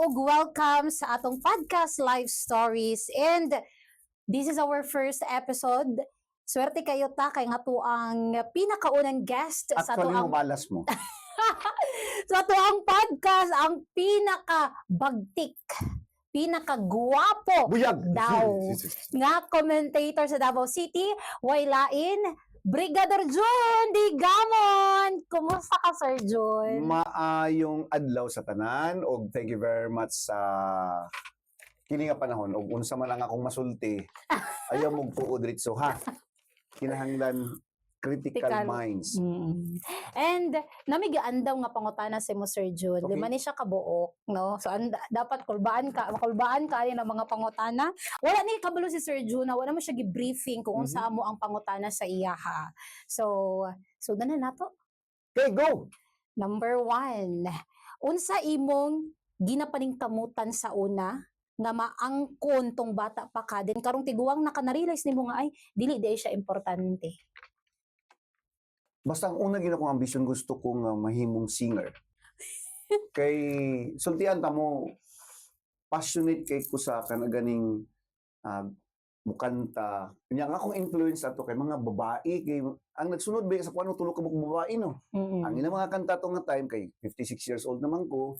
ug welcome sa atong podcast Live Stories. And this is our first episode. Swerte kayo ta kay nga to ang pinakaunang guest sa Actually, to ang malas mo. sa to ang podcast, ang pinaka-bagtik, pinaka-guwapo Buyag! daw nga commentator sa Davao City, waylain Brigadier Jun Digamon. Kumusta ka, Sir Jun? Maayong adlaw sa tanan og thank you very much sa kini nga panahon og unsa man lang akong masulti ayaw mong tuod ritso ha. Kinahanglan critical minds. And namigaan daw nga pangutana si mo, Sir Jun. Okay. Lima ni siya kabuok, no? So dapat kulbaan ka ani ng mga pangutana. Wala ni kabalo si Sir Jun, na wala mo siya gi-briefing kung unsa mo ang pangutana sa iya ha. So na nato. Okay, go! Number 1. Unsa imong ginapaningkamutan sa una nga maangkon tong bata pa ka din karong tiguang naka-realize nimo nga ay dili day siya importante. Basta ang una gina kong ambisyon gusto kong mahimong singer. Kay sultian ta mo passionate kay ko sa kanaganing mukanta. Kanya nga akong influence ato kay mga babae kay ang nagsunod ba sa kuno tulo ka babae no. Ang ina mga kanta to nga time kay 56 years old naman ko.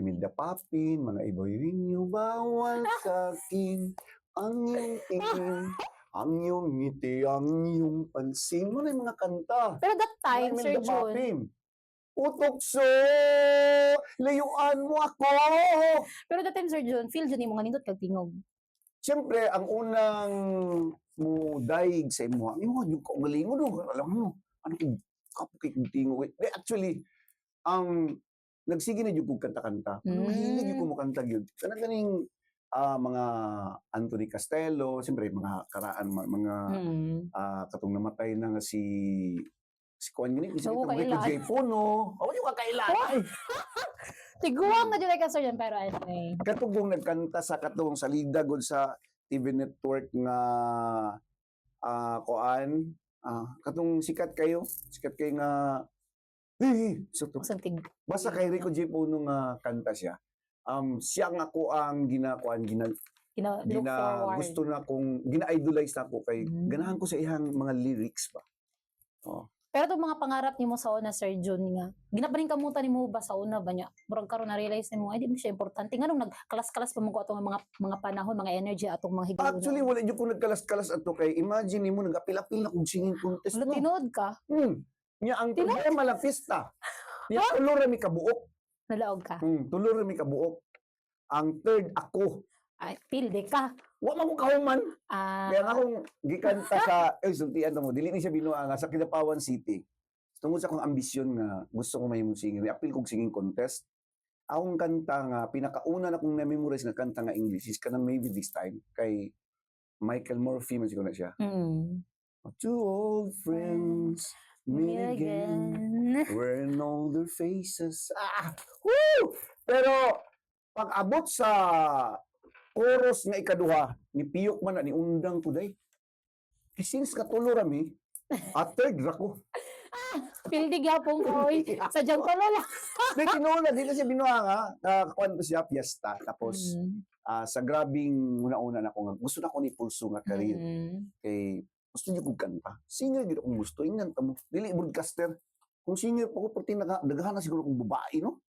Imelda Papin, mga Iboy Rinyo, bawal sa akin ang iyong tingin, ang iyong ngiti, ang iyong pansin. Mo na yung mga kanta. Pero that time, Mga Sir Imelda Jun, Papin. Utukso! Layuan mo ako! pero that time, Sir Jun, feel dyan mo nga nindot kag tingog. Siyempre, ang unang mo daig sa imo, yung kaugalingon no, alam mo, ano kung kapukik ng tingog. Actually, ang nagsige na yung kong kanta-kanta. Mahilig yung kumakanta yun. Kanang ganing mga Anthony Castello, siyempre mga karaan, mga katong namatay na nga si Kwan yun, si Rico J. Puno. O yung kakailan. Tiguang na dyan ka, Sir Jun, pero anyway. Katong nagkanta sa katong salida gud sa TV network nga katong sikat kayo nga so to. Basta kay Rico J. Puno nga kanta siya. Siya nga ako ang gusto na kong gina-idolize na ako kay ganahan ko sa iyang mga lyrics ba. Oh. Pero itong mga pangarap ni mo sa una, Sir Jun, nga, ginapaling kamutan ni mo ba sa una ba niya? Murag karon na-realize ni mo, ay di mo siya importante. Nga nung nagkalas-kalas pa mo ko itong mga panahon, mga energy, atong mga higawin. Actually, wala yung kung nagkalas-kalas ato kay imagine mo, nag-apil-apil na kung singing contest Wala, mo. tinood ka? Nya ang problema lang pista. Nya tulo ra mi kabuok. Nalaog ka? Tulo ra mi kabuok. Ang third ako. Ay, pilde ka. Wa man ko kahuman. Kaya nga akong gikanta sa sultian mo, dili ni siya binuang sa Kidapawan City. Tungod sa akong ambisyon nga gusto ko mahimong singer, apil kog singing contest. Akong kanta nga pinakauna na kong na-memorize nga kanta nga English is kanang Maybe This Time kay Michael Murphy man siguro na siya. Two old friends meet again, wearing older faces. Woo! Pero pag abot sa chorus nga ikaduha, ni Piyok man na ni undang ko day. Since katulo rami, third ra ko. Pilde gyapon ko. Sadyang tulo lang. Di kinuna, di na siya binuanga. Kwan ko siya, piyesta. Tapos, sa grabing una-una na ko nga, gusto na ko ni pulso nga career. Kay, gusto niyo kong kanta. Singer gino kong gusto. Ingan mo. Dili broadcaster. Kung singer pa ko, pati naghahan na siguro kong babae, no?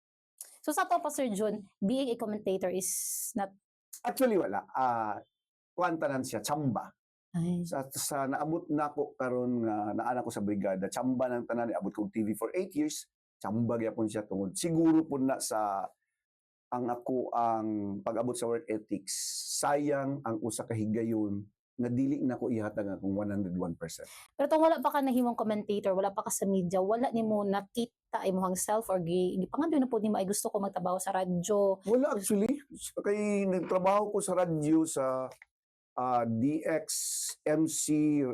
So sa to pa, Sir Jun, being a commentator is not... Actually, wala. Kwantanan siya, tsamba. Ay. Sa naabot na ko karon nga naana ko sa brigada, tsamba ng tanan, abot kong TV for 8 years, tsamba gyapon siya tungod. Siguro po na sa ang pag-abot sa work ethics, sayang ang usa ka higayon nga dili na ko ihatag akong 101%. Pero kung wala pa ka nahimong commentator, wala pa ka sa media, wala nimo nakita imong self or gipangadyo na po nimo ay gusto ko magtrabaho sa radyo. Wala actually. Kay nagtrabaho ko sa radyo sa DXMC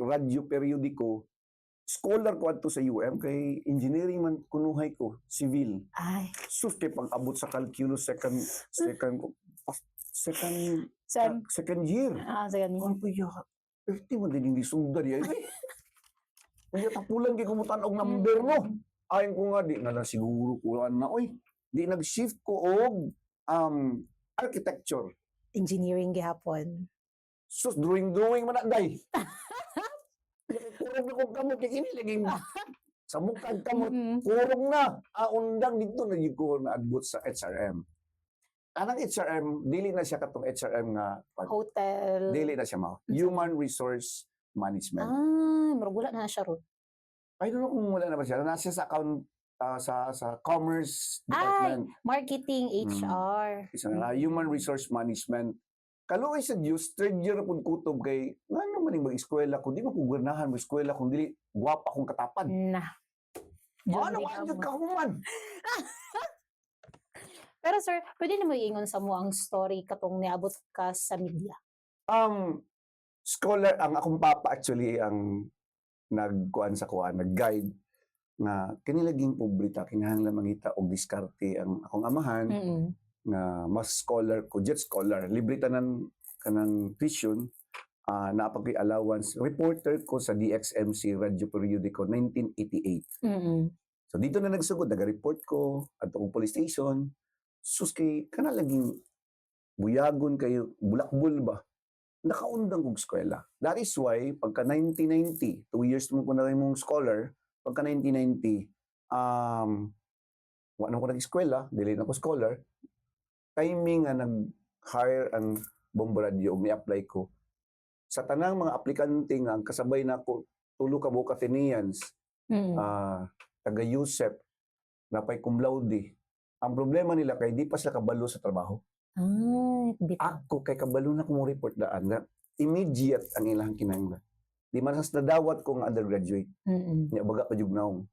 Radio Periodico. Scholar ko adto sa UM kay engineering man kunuhay ko, civil. Ay. Sus kay pag-abot sa calculus second year. Second year. Ano po ya? Di mo din hindi sundar yan. Kaya tapulan kay kumutan og number mo. Ayon ko nga di na siguro ko na oy. Di nag-shift ko og architecture. Engineering gihapon. Sus, drawing man na, day. Kurong na kong kamot, kaya ini laging sa mukha kamot, Mm-mm. kurong na. Undang dito na yung ko na adbot sa HRM. Anang HRM, dili na siya katong HRM nga, Hotel. dili na siya mao. Human Resource Management. Murag wala na siya ron. I don't know kung wala na ba siya. Nasa sa account, sa Commerce Department. Marketing, HR. Isa na, Human Resource Management. Kaluoy sa Diyos, third year na pong kutob kay, nga naman yung mag-eskwela, kung di mo kugurnahan mag-eskwela, kung di, guwapa akong katapan. Nah. Ano ka yung kahuman? Pero sir, pwede na mo iingon sa mo ang story katong niabot ka sa media. Scholar, ang akong papa actually, ang nag-guide, nga kinilaging publita, kinahanglan mangita og diskarte ang akong amahan, nga mas scholar ko, jet scholar, libre tanan kanang tuition, napag allowance, reporter ko sa DXMC Radio Periodico 1988. So dito na nagsugod, naga-report ko at akong police station. Sus kay kana laging buyagon kayo, bulakbol ba? Nakaundang kong eskwela. That is why pagka 1990, 2 years mo ko na mong scholar, pagka 1990, wala ko nag-eskwela, dili na ko scholar, timing nga nag-hire ang Bombo Radio, may-apply ko. Sa tanang mga aplikante nga, ang kasabay na ko, tulo ka buka Athenians, taga Yusep, napay cum laude. Ang problema nila kay di pa sila kabalo sa trabaho. Ako kay kabalo na kong report daan na immediate ang ilang kinahanglan. Di man sa nadawat kong undergraduate. Nya baga pa jud naong.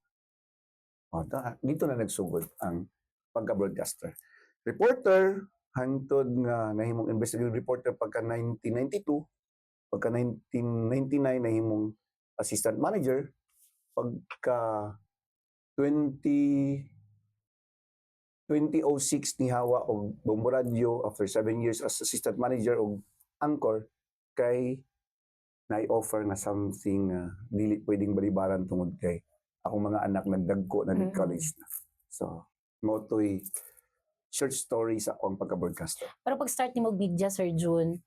Dito na nagsugod ang pagka-broadcaster. Reporter, hangtod nga nahimong investigative reporter pagka 1992, pagka 1999 nahimong assistant manager, pagka 2006 ni hawa og Bombo Radio after 7 years as assistant manager og anchor kay na-offer nga something dili pwedeng balibaran tungod kay akong mga anak nagdagko na college na. So, mo to'y short story sa akong pagka-broadcaster. Pero pag start ni mo media, Sir June,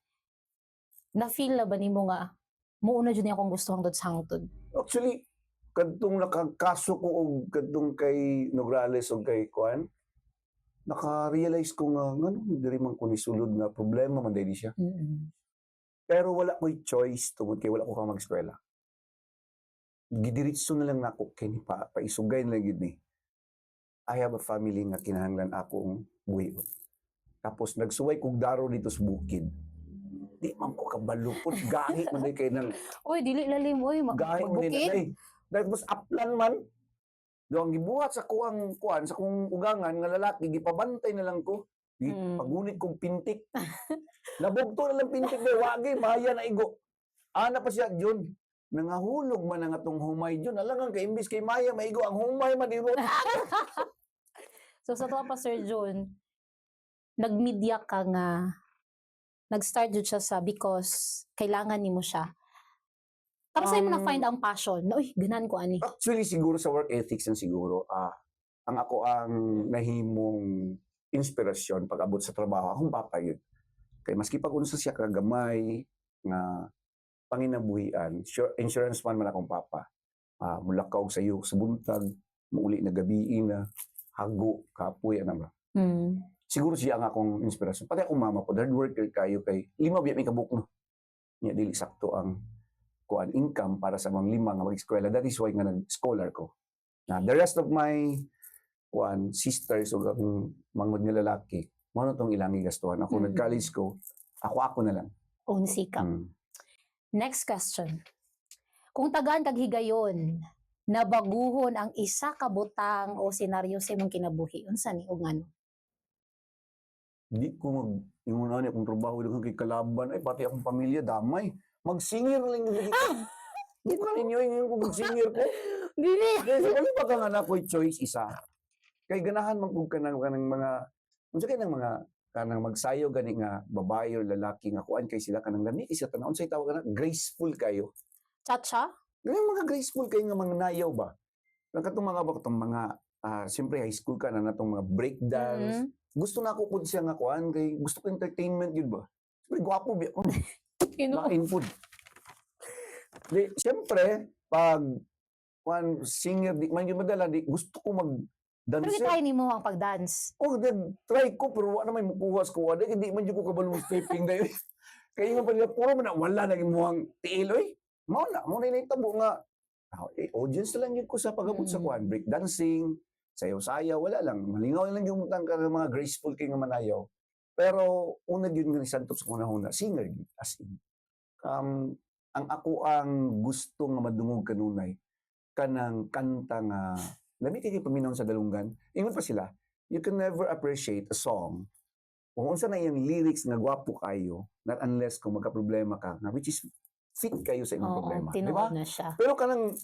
na-feel na ba ni mo nga, muuna dyan niya akong gusto hangtod sa hangtod? Actually, kadtong nakakaso ko og kadtong kay Nograles og kay Kuan, naka-realize ko nga ngano diri man ko ni sulod na problema man dili siya. Pero wala ko'y choice tungod kay wala ko ka mag-eskwela. Gidiritso na lang nako kay ni paisugay na lang gid ni. I have a family nga kinahanglan akong buhion. Tapos nagsuway kog daro dito sa bukid. Di man ko kabalo pud gahi man kay nang. Oy, dili lalim oy, Gahi man magbukid. Tapos upland man. Doang gibuhat sa kuang kuan sa kung ugangan nga lalaki gipabantay na lang ko. Pagunit kong pintik. Nabugto na lang pintik na wagi maya na igo. Ana pa siya Jun. Nangahulog man ang atong humay Jun. Alangan kay imbis kay maya maigo ang humay man iro. So sa tuwa pa Sir June, nag-media ka nga, nag-start jud siya sa because kailangan nimo siya. Tapos sa'yo mo na-find ang passion. Na, uy, ganan ko ani. Actually, siguro sa work ethics na siguro, ang ako ang nahimong inspirasyon pag abot sa trabaho, akong papa yun. Kaya maski pag unsa siya kagamay nga panginabuhian, insurance man akong papa. Mulakaw sa iyo sa buntag, muuli na gabi na, hago, kapoy, ano ba. Siguro siya ang akong inspirasyon. Pati akong mama ko, hard worker kayo kay 5 biya may kabuk no. Nya dili sakto ang kuan income para sa mga 5 nga mag-eskwela. That is why nga nag-scholar ko. Na the rest of my kuan sisters o akong mangod nga lalaki, mao tong ilang gastuhan. Ako nag-college ko, ako na lang. Own sikap. Next question. Kung tagaan kag higayon, nabaguhon ang isa ka butang o senaryo sa imong kinabuhi, unsa ni ug ngano? Di ko yung ano akong trabaho daghang kay kalaban ay pati akong pamilya damay. Magsingir lang yung di ko ninyo yung magsingir ko. Dili. Dili pa ka nga na ko'y choice isa. Kay ganahan man kung kanang mga unsa kay nang mga kanang magsayo gani nga babae o lalaki nga kuan kay sila kanang lami isa tanaw unsay tawag kana graceful kayo. Chacha? Ganang mga graceful kayo nga mga nayaw ba? Katong mga siyempre high school ka na natong mga break dance, gusto na ako pud siya nga kuan kay gusto ko entertainment yun ba. Siyempre, gwapo biya ko. Ginoo. Nakain food. Di, siyempre, pag kuan singer, di man yun madala, di, gusto ko Pero mag-dance. gitry nimo ang pag-dance. Oh, then, try ko, pero wala naman mukuha sa kuha. Di, hindi man yun ko kabalong stepping na yun. Kaya nga pala, puro man na, wala naging muhang tiil, oy. Mao na itabo nga. Audience na lang yun ko sa pagabot sa kuan. Break dancing, sayaw-sayaw, wala lang. Malingaw lang yung mutang ka ng mga graceful kay nga manayaw. Pero, una yun nga ni Santos sa una-una, singer, as in. Ang ako ang gusto nga madungog kanunay, kanang kanta nga, lami kay paminaw sa dalunggan, ingon pa sila, you can never appreciate a song kung unsa na iyang lyrics nga gwapo kayo, not unless kung magka-problema ka, na which is fit kayo sa imong Oo, problema. Di tinuod ba? na siya. Pero kanang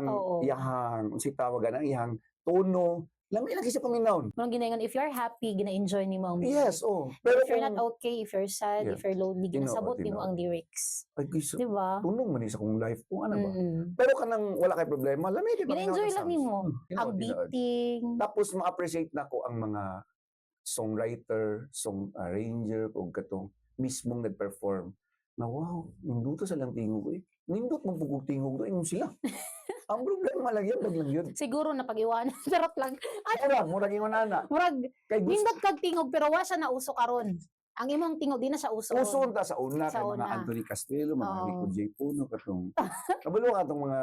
Oo. iyahang, unsay tawagan, ang iyahang tono, lami lang siya paminaw. Mga ginaingon, if you're happy, gina-enjoy nimo ang music. Yes, oh. Pero If you're not okay, if you're sad, Yeah. if you're lonely, ginasabot nimo Tinuod. ang lyrics. ay, Di ba? tunong man sa kong life, kung ano ba. Mm. Pero kanang wala kay problema, lami kay Gina-enjoy lang nimo. Ang Tinuod. beating. Tapos ma-appreciate na ko ang mga songwriter, song arranger o katong mismong nag-perform na wow, ninduto sa lang tingog ko eh. Nindot mong pugog tingog doon sila. Ang problema lang yun. Siguro na pag-iwanan. Charot lang. Murag, murag yung nana. Murag, Kay gusto, nindot kag tingog pero wa siya na uso karon. Ang imong tingog di na siya uso. uson ta sa una, Sa kay mga una. Anthony Castelo, mga Oo. Rico J. Puno, katong, kabalo ka itong mga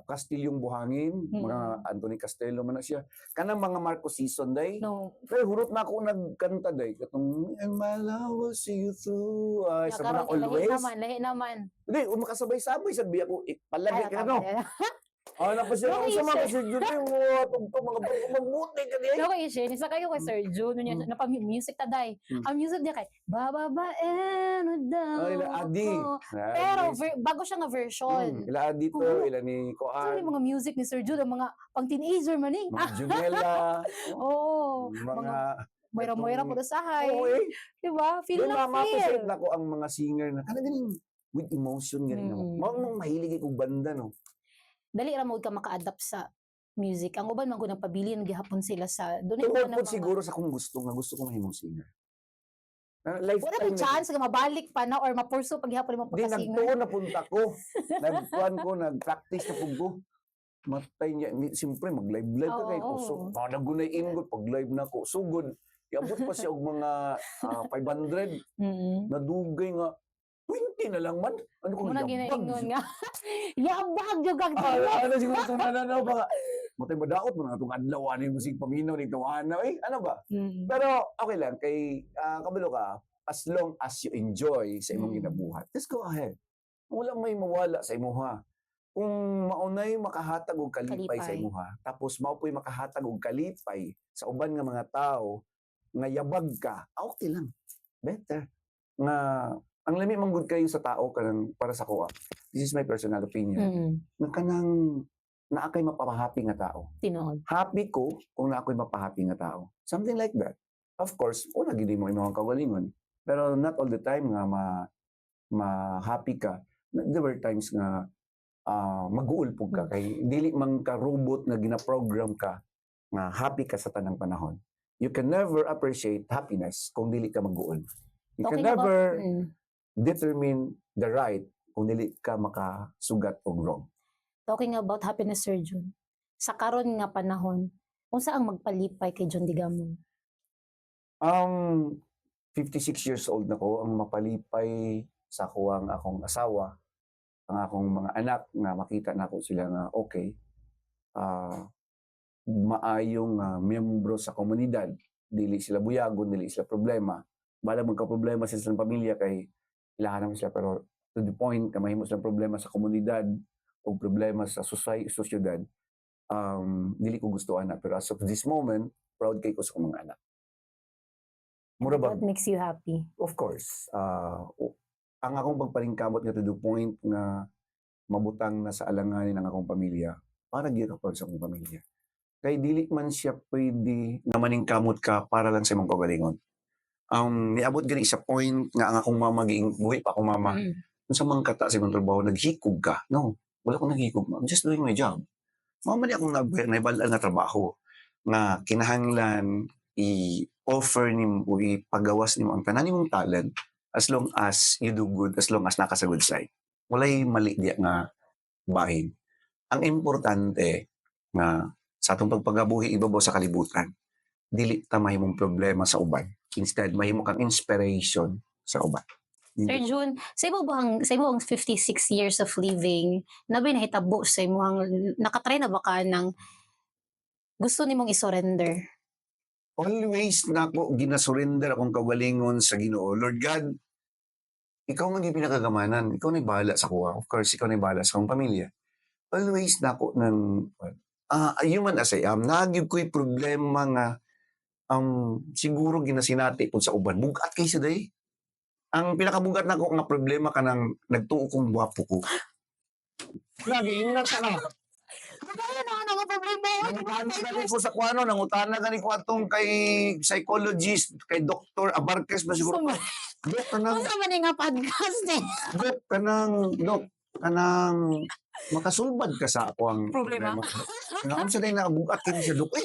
Castilyong Buhangin, mga Anthony Castelo man na siya. Kanang mga Marco Season day. No. Pero hurot na ako nagkanta day. Katong, and my love will see you through. Ay, sa mga Karon always. lahi naman. Hindi, makasabay-sabay. Sabi ako, palagi ka no. tama. Na pa siya. No, Ang sama isa. kasi yun yung mga tugtog, mga bago magbuti ka diyan. No, kay Shin, isa kayo kay Sir June niya na pa music taday. Ang music niya kay bababaen daw. Ila Adi. ko. Pero bago siya nga version. Ila Adi to, Oo. ila ni Ano Koan, yung mga music ni Sir June, ang mga pang teenager man eh. mga Junela, Oo. mga Moira ko sa hay. Oo eh. Diba? Feel Doon na ma-appreciate feel. na ko ang mga singer na kanang ganing with emotion ganing Mm. mo. Mahilig kong banda no. Dali ra mo ka maka-adapt sa music. Ang uban man ko nagpabili gihapon sila sa doon ay Tungkol una po mga siguro sa kung gusto ko mahimong singer. wala Lifetime pa chance nga mabalik pa na or mapurso pag gihapon mo Di pagka-singer. nagtuon na punta ko. Nagkuhan ko, nag-practice na po ko. Matay niya. Siyempre, mag-live-live ka Oo, kay oo. Puso. Nagunay ingot pag live na ko. Sugod. Iabot pa siya og mga 500. Mm. Nadugay nga. 20 na lang man. Ano kung Muna yabag? ginaingon nga. Yabag jud kag tilo. Ano siguro itong nananaw ba? Matay madaot mo na itong adlaw. Ano yung musik paminaw ni Tawana? Ano ba? Mm. Pero okay lang. Kay kabalo ka, as long as you enjoy sa imong Mm. ginabuhat, just go ahead. Wala may mawala sa imuha. Kung maunay makahatag og kalipay sa Kalipay. imuha, tapos mao po'y makahatag og kalipay sa uban nga mga tao nga yabag ka, okay lang. Better. Nga ang lami man gud kayo sa tao kanang para sa kuha. This is my personal opinion. Mm. Nga kanang naa kay mapahappy nga tao. Tinuod. Happy ko kung naa ko'y mapahappy nga tao. Something like that. Of course, una gid mo imong kaugalingon. Pero not all the time nga ma-happy ka. There were times nga mag-uul po ka kay dili man ka robot na gina-program ka nga happy ka sa tanang panahon. You can never appreciate happiness kung dili ka mag-uul. You can Talking about- never Mm. determine the right kung dili ka makasugat og wrong. Talking about happiness, Sir June. Sa karon nga panahon, unsa ang magpalipay kay John Digamon? 56 years old na ko, ang mapalipay sa kuwang akong asawa, ang akong mga anak nga makita na ko sila nga okay. Maayong miyembro sa komunidad, dili sila buyagon, dili sila problema. Bala magka-problema sila sa pamilya kay ilahan naman sila, pero to the point na mahimo silang problema sa komunidad o problema sa sosyedad, dili ko gusto anak. Pero as of this moment, proud kay ko sa akong mga anak. Mura ba? What makes you happy? Of course. Ang akong pagpalingkamot nga to the point na mabutang na sa alanganin ang akong pamilya, para gyud ako sa akong pamilya. Kay dili man siya pwede na maningkamot ka para lang sa imong kagalingon. Niabot gani sa point nga ang akong mama giing buhi pa akong mama. Mm. Kung sa mga kata sa imong trabaho, naghikog ka. No, wala akong naghikog. I'm just doing my job. Mama ni akong naibal na trabaho nga kinahanglan i-offer nimo o ipagawas nimo ang tanan nimong talent as long as you do good, as long as naka sa good side. Walay mali diya nga bahin. Ang importante nga sa atong pagpagabuhi ibabaw sa kalibutan, dili ta mahimong problema sa uban. Instead, mahimo kang inspiration sa uban. Sir June, sa imo ang 56 years of living, nabay nahitabo sa imong nakatry na ba ka ng gusto nimong i-surrender? Always nako ginasurrender akong kaugalingon sa Ginoo. Lord God, ikaw man yung pinakagamanan. Ikaw na bahala sa kuha. Of course, ikaw na bahala sa akong pamilya. Always nako ng human as I am, nagyog ko'y problema nga siguro ginasinati po sa uban. Bugat kay sa day. Ang pinakabugat na ko nga problema ka nang nagtuo kong buwapo ko. Lagi, ingat ka na. Kaya na nga problema. Nangutana gani ko sa kuano, nangutana gani ko atong kay psychologist, kay Dr. Abarques ba siguro. Dok, kanang, Ano man nga podcast eh? Dok, kanang makasulbad ka sa ako ang Problema. Nga sa day na bugat kini siya, Dok.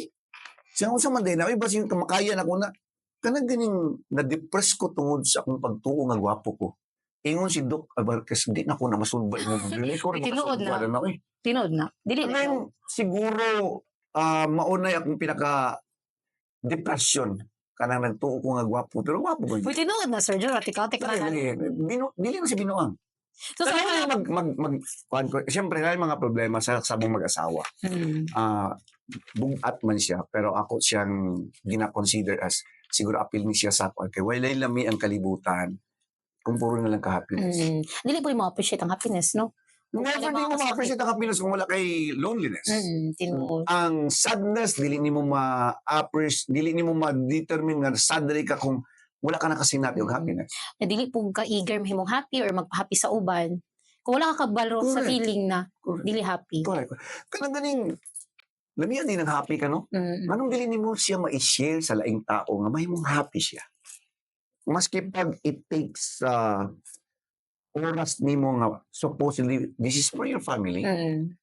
Siya sa man day na, basin kamakaya na ko na. Kanang ganing na-depress ko tungod sa akong pagtuo nga gwapo ko. Ingon si Doc Abarques, di na ko na masulbad mo. Dili ko rin Tinuod na. masulbad na. Tinood na. Dili na. Ngayon, siguro, maunay akong pinaka-depression. Kanang nagtuo ko nga gwapo. Pero gwapo ko. Uy, tinood na, Sir June. Tikaw-tik na na. Dili na si binuang. So, sa Siyempre, dahil mga problema sa sabong mag-asawa. Bugat man siya, pero ako siyang gina-consider as siguro appeal ni siya sa ako. Kaya walay lami ang kalibutan kung puro na lang ka-happiness. Dili po mo appreciate ang happiness, no? Never di mo ma-appreciate ang happiness kung wala kay loneliness. Tinood. Ang sadness, dili ni mo ma-appreciate, dili ni mo ma-determine nga sad ka kung wala ka nakasinati og happiness. Na dili po ka eager mahimong happy or magpa-happy sa uban. Kung wala ka kabalo sa Correct. feeling na Correct. dili happy. Correct. Kanang ganing, lamian din ang happy ka, no? Anong dili ni mo siya ma-share sa laing tao nga mahimong happy siya? Maski pag it takes oras nimo nga supposedly this is for your family,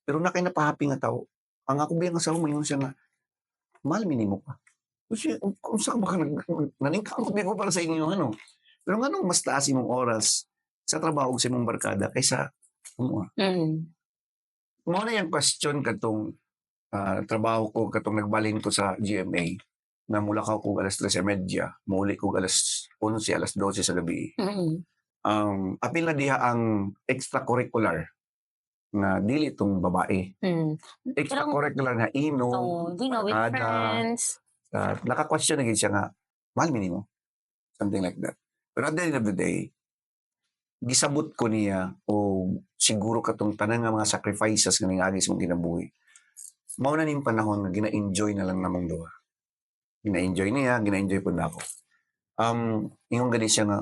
pero na kay napahappy nga tao. Ang ako biyang asawa mo yun siya nga, mahal minimo ka. Kasi kung saan ba ka naningkamot ko para sa inyo, ano? Pero nga nung mas taas imong oras sa trabaho sa imong barkada kaysa mo. Mo na yung question katong trabaho ko, katong nagbalhin ko sa GMA, na mula ka ko alas 3:30, muli ko alas 11, alas 12 sa gabi. Apil na diha ang extracurricular na dili itong babae. Extracurricular na inom, with friends. Naka-question na siya nga, mahal minimo. Something like that. Pero at the end of the day, gisabot ko niya o siguro katong tanan nga mga sacrifices nga ningagis mong kinabuhi. Mao na ning panahon nga gina-enjoy na lang namong duha. Gina-enjoy niya, gina-enjoy po na ako. Ingon gani siya nga,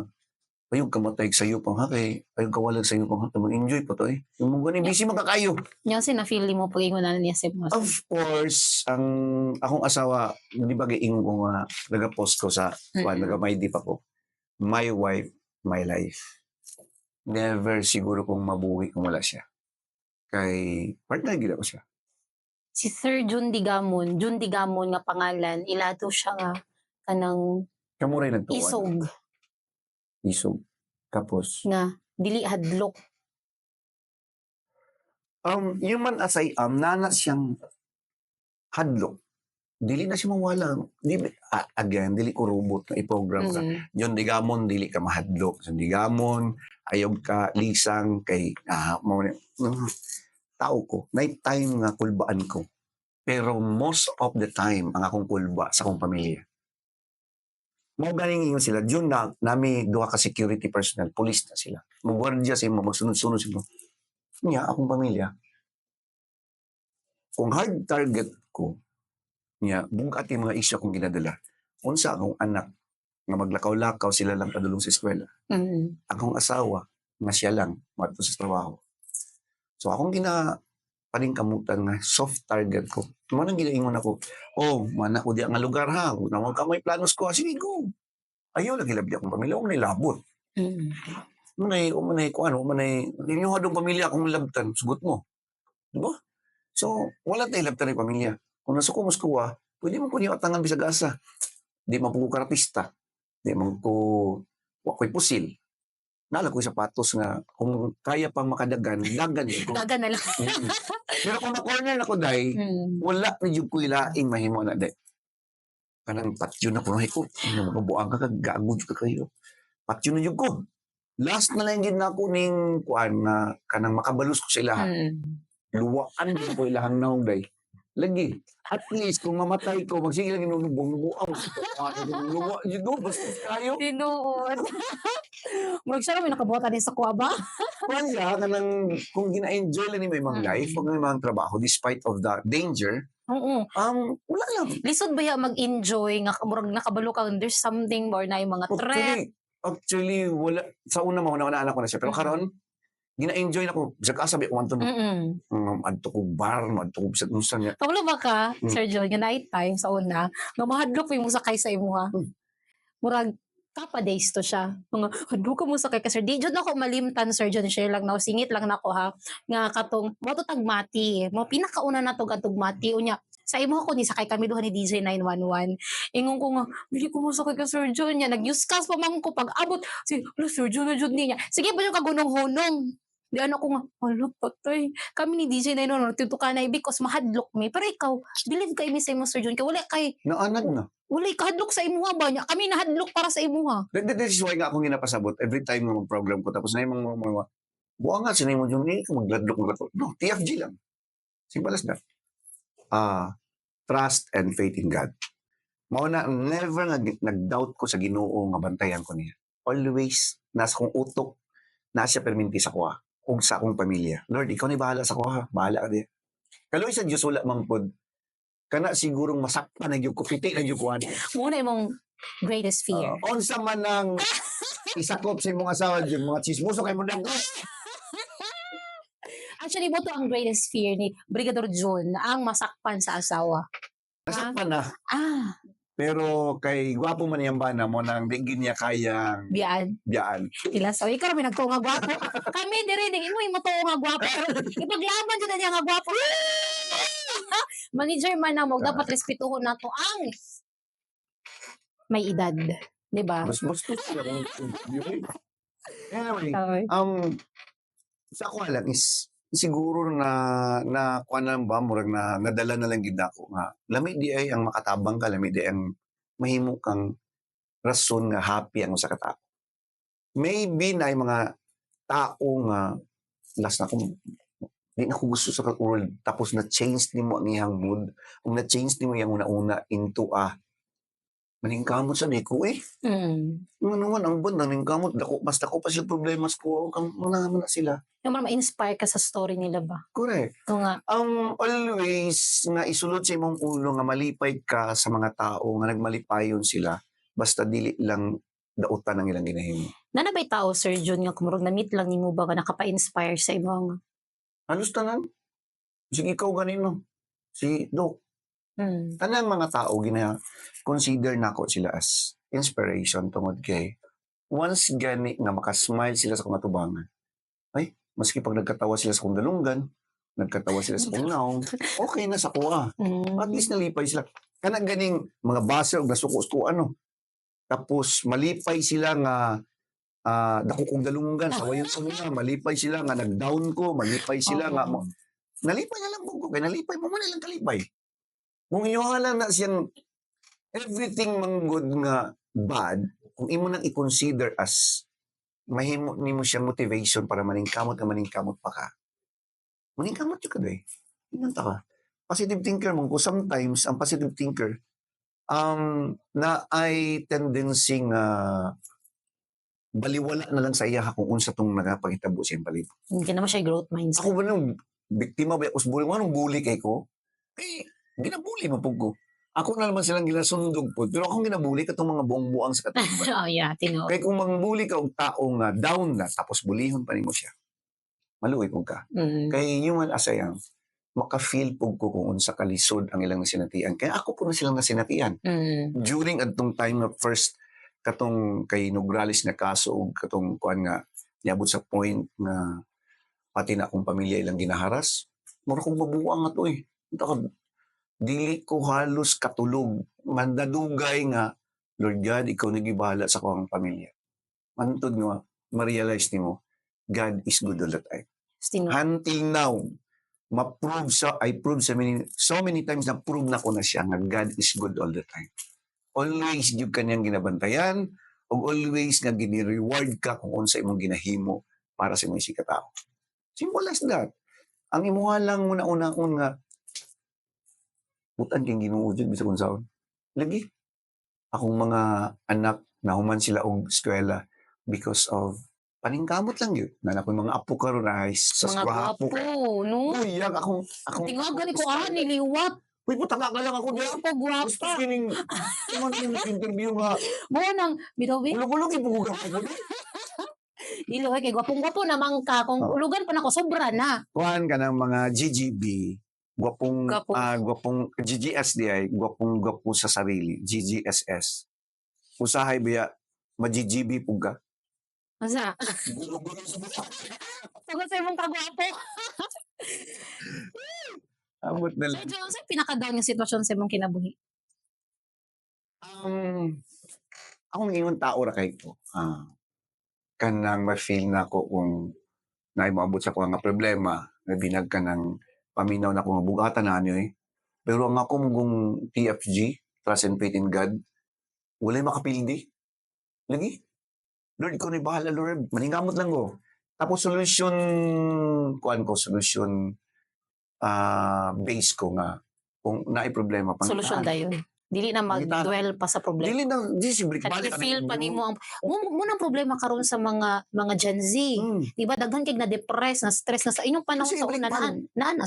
ayog kamatay sa iyo pang hakay, ayog kawalag sa iyo pang hakay, mag-enjoy pa to eh. Yung mga gani, busy magkakayo. Yung na-feel mo pag ingon na niya sa mo. Of course, ang akong asawa, di ba giingon ko nga, nag-post ko sa, nag-may di pa ko, my wife, my life. Never siguro kung mabuhi kung wala siya. Kay, partner gila ko siya. Si Sir June Digamon nga pangalan, ilato siya nga kanang Kamuray nagtuwan. isog Tapos, nga dili hadlok. human as I am, nana siyang hadlok. Dili na siya mawala. Again, dili ko robot na i-program ka. John Digamon, dili ka mahadlok. John Digamon, ayaw ka lisang kay tao ko. Night time nga kulbaan ko. Pero most of the time, ang akong kulba sa akong pamilya. Mga galing yun sila. Diyon na, nami duha ka security personnel, police na sila. Magwardya sa imo, magsunod-sunod sa imo. Niya, akong pamilya. Kung hard target ko, niya, bugat yung mga isyo akong ginadala. Unsa akong anak, nga maglakaw-lakaw sila lang padulong sa eskwela. Akong asawa, nga siya lang, mato sa trabaho. So akong paningkamutan nga soft target ko. Manang ginaingon ako, mana ko di ang lugar ha. Kung naman ka may planos ko, sige go. Ayaw lang hilabdi akong pamilya, umanay labot. Umanay ko ano, ninyo hadong pamilya akong labtan, sugot mo. Diba? So, wala tayo labtan ng pamilya. Kung nasuko mo pwede mo kunyo atangan bisag asa. di man po ko karapista, di man ko wa ko'y pusil. Nala ko'y sapatos nga kung kaya pang makadagan, dagan ko. Daga na lang. Pero kung na-corner na ko, day, wala na yung ko'y laing mahimo na, day. Kanang patyo na ko, ko, mabuang ka, gago ka kayo. Patyo na yung ko. Last na lang din ako ning kuan nga kanang makabalus ko sa ilaha. Luwaan din ko ilahang naong, day. Lagi. At least, kung mamatay ko, magsige lang inunubong, buaw. Luwa, yun do, basta kayo. Tinuod. Murag siya naman nakabuhatan din sa kuwa ba? Kuan siya, kanang, kung gina-enjoy lang ni may mga life, pag may mga trabaho, despite of the danger, Oo. wala lang. Lisod ba ya mag-enjoy nga murag nakabalo ka there's something more na yung mga threat. Actually, wala. Sa una, mauna-una ko na siya. Pero karon gina-enjoy na ko. Sa kasabi, wanto na. Adto ko bar, adto ko sa nusan niya. Kabalo ba ka, Sir John, nga night time sa una, nga mahadlok mo sakay sa imuha. Murag, kapadays to siya. Mga, hadlok ka mo sakay ka, Sir. Di dyan ako malimtan, Sir John. Share lang na, singit lang na ako ha. Nga katong, mo to tagmati. Mo pinakauna na to tagmati. Unya, sa imo ako ni sakay kami duha ni DJ 911. Ingon ko nga, bili ko mo sakay ka, Sir John niya. Nag-uscas pa man ko pag abot. Sir John na John niya. Sige ba yung kagunong-hunong? Di ano ko nga, hala patay. Kami ni DJ 911, tutukan na because mahadlok mi. Pero ikaw, believe kay mi sa imo, Sir John. Kaya wala kay, Naanad na. wala kahadlok sa imuha ba niya? Kami nahadlok para sa imuha. This is why nga akong ginapasabot every time ng program ko. Tapos na yung mga buwa nga, sinay mo dyan, ka magladlok mo gato. No, TFG lang. Simple as that. Trust and faith in God. Mauna, never nga nag-doubt ko sa Ginoo nga bantayan ko niya. Always, nasa kong utok, nasa perminti sa kuha. Kung sa akong pamilya. Lord, ikaw ni bahala sa kuha. Bahala ka din. Kaloy sa Diyos wala mang pod. Kana sigurong masakpan na yung kupiti na yung kuha. Muna imong greatest fear. Onsa man ang isakop sa imong asawa dyan, mga chismoso kay mo nang Actually, mo to ang greatest fear ni Brigador John, ang masakpan sa asawa. nasakpan na. Pero kay gwapo man niyang bana mo nang digin niya kayang biyaan. Tilas. O, ikaw kami nagtuo nga gwapo. Kami, dirinig mo yung matuo nga gwapo. Ipaglaban dyan na niya nga gwapo. Manager man na mo, dapat respetuhon na to ang may edad. Diba? Mas siya. Anyway, Okay. sa ako lang is siguro na kuan lang ba murag na nadala na lang gid ako nga lami di ay ang makatabang ka, lami di ang mahimo kang rason nga happy ang usa ka tawo. Maybe na mga tao nga last na ko di na ko gusto sa world tapos na change nimo ang iyang mood, kung na change nimo yang una-una into maningkamot sa niko Ano naman, ang banda, ningkamot, basta ko pa sila problema sa kuha, na sila. Yung ma-inspire ka sa story nila ba? Correct. Ito nga. Always, nga isulod sa imong ulo nga malipay ka sa mga tao, nga nagmalipayon sila, basta dili lang dautan ang ilang ginahimo. Nanabay tao, Sir John, nga kumurog na-meet lang ni mo ba nga nakapa-inspire sa imong... Halos tanan. Sige, ikaw ganino. Si Doc. Tanang mga tao, consider na ko sila as inspiration tungod kay once gani nga makasmile sila sa kumatubangan, ay, maski pag nagkatawa sila sa kong dalunggan, nagkatawa sila sa kong naong, okay na sa kuha. At least nalipay sila. Kanang ganing mga base o nasukos ko Tapos malipay sila nga dako kong dalunggan, sawayon sa mga, malipay sila nga nag-down ko, malipay sila nga, nalipay na lang ko, kaya nalipay mo na lang kalipay. Kung iyohala na siyang everything mang good nga bad, kung imo nang i-consider as mahimo nimo siyang motivation para maningkamot pa ka. Maningkamot ka doy. Inanta ka. Positive thinker mo ko sometimes ang positive thinker na ay tendency nga baliwala na lang sa iya kung unsa tong nagapakitabo siyang baliw. Hindi naman siya growth mindset. Ako ba nung biktima ba ako bully? Anong bully kay ko? Ginabuli mo po ko. Ako na naman silang ginasundog po. Pero akong ginabuli katong mga buong-buang sa katulad. Oh, yeah, tino. Kaya kung mangbuli ka og taong down na, tapos bulihon pa nimo siya, maluwi po ka. Kaya human asayang, maka-feel po ko kung unsa kalisod ang ilang nasinatian. Kaya ako po na silang nasinatian. During atong time na first, katong kay Nograles na kaso, katong kuan nga, niabot sa point na pati na akong pamilya ilang ginaharas, mura kong mabuang nga to Dili ko halos katulog. Mandadugay nga Lord God, ikaw nagibahala sa akong pamilya. Mantod nga, ma-realize nimo, God is good all the time. Until now, I prove so many times na prove na ko na siya nga God is good all the time. Always yung kanyang ginabantayan, o always nga gini-reward ka kung unsa imong ginahimo para sa imong sikatao. Simple as that. Ang imuha lang muna-unahon nga, butan kang Ginoo jud bisag unsaon. Lagi, akong mga anak, nahuman sila og eskwela because of paningkamot lang yun. Na ako mga apo karon ay sa Mga gwapo. gwapo, no? Uy, akong Tingagan ko niliwat. Uy, putaka ka lang ako diya. Gwapo, Gusto gwapa. kining man yung interview nga. Mo nang bidawi. Ulog-ulog ibuhugan ko. Dilo kay gwapong-gwapo naman ka kung Oh. ulugan pa nako sobra na. Kuhan ka ng mga GGB, gwapong Gwapo. gwapong GGSDI, gwapong-gwapo sa sarili, GGSS. Usahay biya ma-GGB pug ka. Asa? Tugod sa imong kagwapo. Abot na So, lang. John, sa pinaka-down nga sitwasyon sa imong kinabuhi? Akong ingon tao ra kay ko. Kanang ma-feel na ko kung naimabot sa ko nga problema, na binag ka ng paminaw na ko nga bugatan na eh. Pero ang ako mong TFG, Trust and Faith in God, walay makapildi. Lagi. Lord, ikaw na bahala, Lord. Maningamot lang ko. Tapos solusyon base ko nga kung naay problema pang Solusyon dayon. Dili na mag-dwell pa sa problema. Dili na di siyempre Kaya feel pa nimo ang mo nang problema karon sa mga Gen Z. Di ba daghan kay na-depress, na stress na sa inyong panahon Kasi sa una na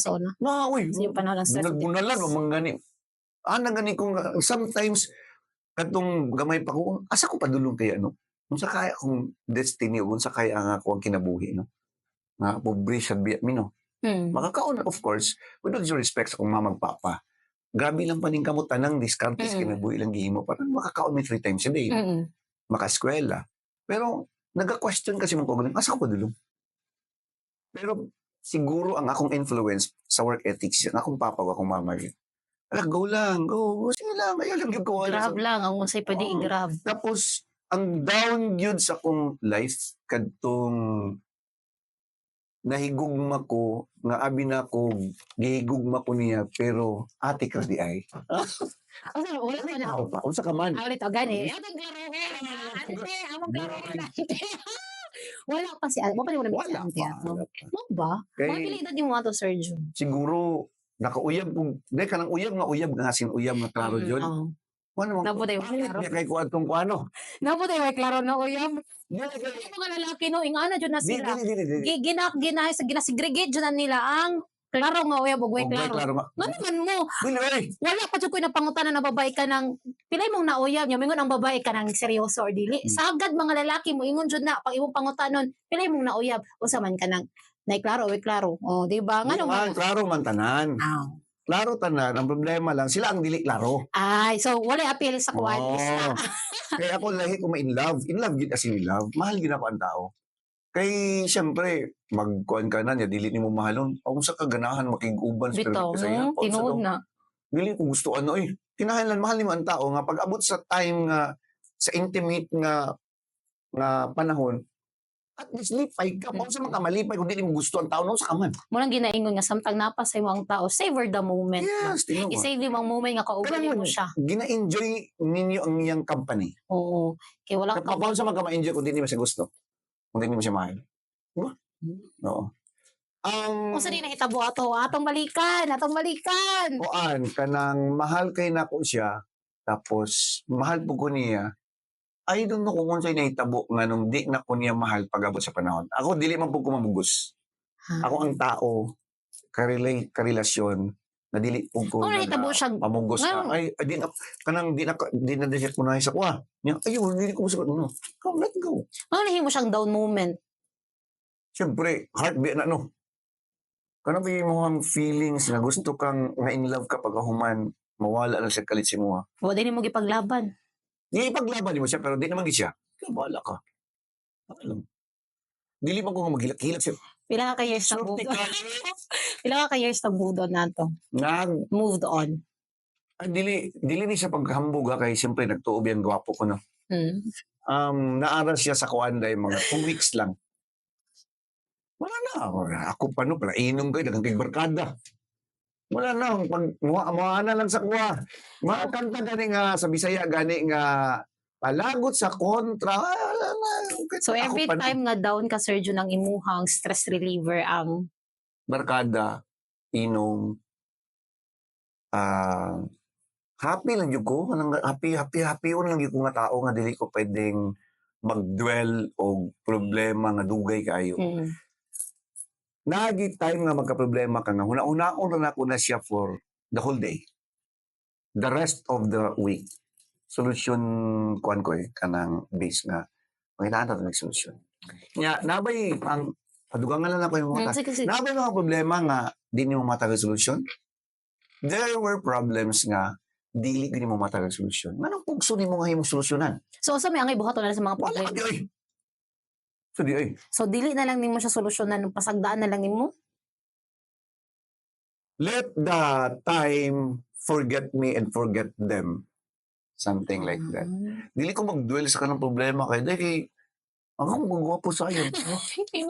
sa una. na uy. Sa inyong panahon ng stress. Nagbunalan o mga gani. Gani kung sometimes katong gamay pa ko, asa ko padulong kay ano? Unsa kaya akong destiny o unsa kaya ang ako ang kinabuhi no? Nga pobre siya biya mi no. Makakaon of course, with all due respect sa akong mamang papa. Grabe lang paning kamot tanang diskantes kinabuhi lang gihimo para makakaon mi 3 times a day. Makaeskwela. Pero naga-question kasi mo ko asa ko padulong? Pero siguro ang akong influence sa work ethics yan, akong papa o akong mama yun. Go lang, go. Sige lang, ayaw lang yung kawala. Grab lang, ang unsay pwede i-grab. Tapos, ang down yun sa akong life, kadtong nahigugma ko, nga abi na ko, gihigugma ko niya, pero ate ka di ay. Wala pa na. Unsa ka man? Ulit, o gani. Atong klaro ko. Ante, among klaro ko na. Wala pa si Ate. Wala pa rin mo Wala si Ate. pa. Mo ba? Kay- Mga pili edad yung mga to, Sir Jun. Siguro, nakauyab kung, dahil ka ng uyab nga sin uyab nga klaro yun. Oo. Ano mo? Nabuday mo klaro. Kaya kay kuwan kung kuano. Nabuday mo klaro na uyab. Dili, Yung mga lalaki no, ingana dyan na sila. dili. Ginasegregate dyan na nila ang klaro nga uyab ug way klaro. Klaro nga. Nga naman mo, Dili, ay. wala pa dyan ko na pangutanan na babae ka ng, pilay mong nauyab, yung mingon ang babae ka ng seryoso or dili. Sagad mga lalaki mo, ingon dyan na, pag imong pangutanon, pilay mong nauyab, usa man ka ng, nay klaro, way klaro. O, di ba? Nga Di man, naman. klaro man tanan. Klaro tanan. Ang problema lang, sila ang dili klaro. Ay, so wala appeal sa kuwan. Oo. Kaya ako lahi ko ma-in love. In love gid as in love. Mahal gid ako ang tao. Kay siyempre, magkuan ka na niya, dili nimo mahalon. Kung sa kaganahan makiguban sa Bitaw, sa iya. no? Tinuod na. Dili ko gusto ano eh. Kinahanglan mahal nimo ang tao nga pag abot sa time nga sa intimate nga panahon, at least lipay ka. Kung sa mga malipay, kung di mo gusto ang tao, no, sa kaman. Murang ginaingon nga samtang napasay mo ang tao, savor the moment. Yes, tinuwa. I-save mo ang moment nga kaugali mo siya. Gina-enjoy ninyo ang iyang company. Oo. Kaya wala ka. Paano sa mga ma-enjoy kung di mo siya gusto? Kung di mo siya mahal? Diba? Oo. Kung saan nahitabo atong balikan. Kuan, kanang mahal kay nako siya, tapos mahal po ko niya, I don't know kung unsay nahitabo nga nung di na ko niya mahal pag-abot sa panahon. Ako, dili man po ko mamugos. Ako ang tao, karelasyon, na dili po ko Kung nahitabo siya, mamugos na. Ay, di na, kanang di na siya kunay sa kuha. Ayun, hindi ko gusto. No. Come, let go. ano nahin mo siyang down moment? Siyempre, heartbeat na, no. Kanang may mga feelings na gusto kang nga in love ka pag human, mawala na siya kalit si mo. O, di mo gipaglaban. Di ipaglaban mo siya, pero di naman siya. Bala ka. Alam. Dili man ko maghilak-hilak siya. Pila ka years na moved on. Pila ka years na moved on na to? Moved on. Dili ni siya paghambog ha, kay siyempre nagtuob yang gwapo ko no. Mm. Naaral siya sa kuanday mga 2 weeks lang. Wala na ako pa no, pala inom kayo, dagang kay barkada. Wala na, pag muha na lang sa kuha. Mga kanta gani nga, sa Bisaya gani nga, palagot sa kontra. Wala na. So Ako every pa no, time nga down ka Sir Jun ang imuhang stress reliever ang barkada, inom, happy lang yun ko. Happy yun lang yun ko nga tao nga dili ko pwedeng mag-dwell o problema nga dugay kayo. Nagi time nga magka-problema ka nga, huna-unaon na ako na siya for the whole day. The rest of the week. Solusyon kuan ko kanang base nga, pangitaan na solusyon. Nga, nabay, padugangan lang ako yung mga nabay mga problema nga, di mo matagal solusyon. There were problems nga, dili ko mo matagal solusyon. Anong pugso ni mo nga yung solusyonan? So may angay buhat na sa mga Wala problema. ka di So di ay. So dili na lang nimo siya solusyonan, pasagdaan na lang nimo. Let the time forget me and forget them. Something like that. Dili ko mag-dwell sa kanang problema kay dahil ako magwapo sa iyo. Okay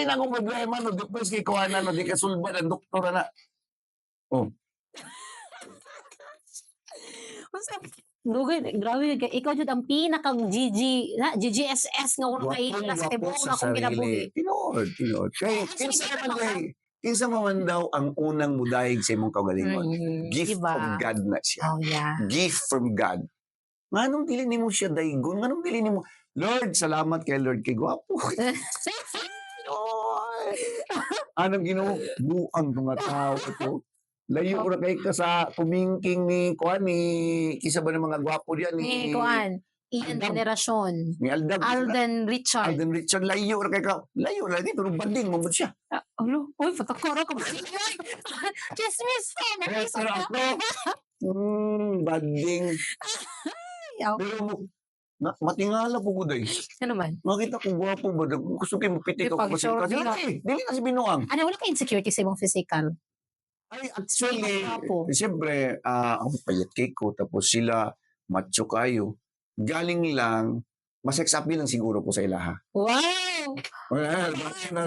na akong problema no, dupes kay kuana no, di ka sulbad ang doktor na. Oh. Dugay, grabe ikaw jud ang pinakang GGSS nga wala kay class kay buong akong kinabuhi. Tinood. Kay kinsa man daw ang unang mudayeg sa imong kaugalingon. Gift Diba? of God na siya. Oh yeah. Gift from God. Nganong dili nimo siya daygon? Nganong dili nimo Lord, salamat kay Lord kay gwapo. Anong Ginoo? Buang mga tao ito. Layo ra kay ka sa kumingking ni kuan ni kisa ba ng mga gwapo diyan Ni kuan, Ian Generasyon. Ni Alden Richard. Alden Richard, layo ra kay ka. Layo ra di pero banding mo siya. Ulo, oy patakoro ko. Chismis. Pero ako, banding. Yaw. Pero matingala po ko day. Ano man? Makita ko gwapo ba? Gusto kayo magpitik ako kasi dili na si binuang. Ano wala ka insecurity sa imong physical? Ay, actually, Gwapo. siyempre, ang payat cake ko, tapos sila, macho kayo. Galing lang, mas sex appeal lang siguro po sa ilaha. Wow! Well,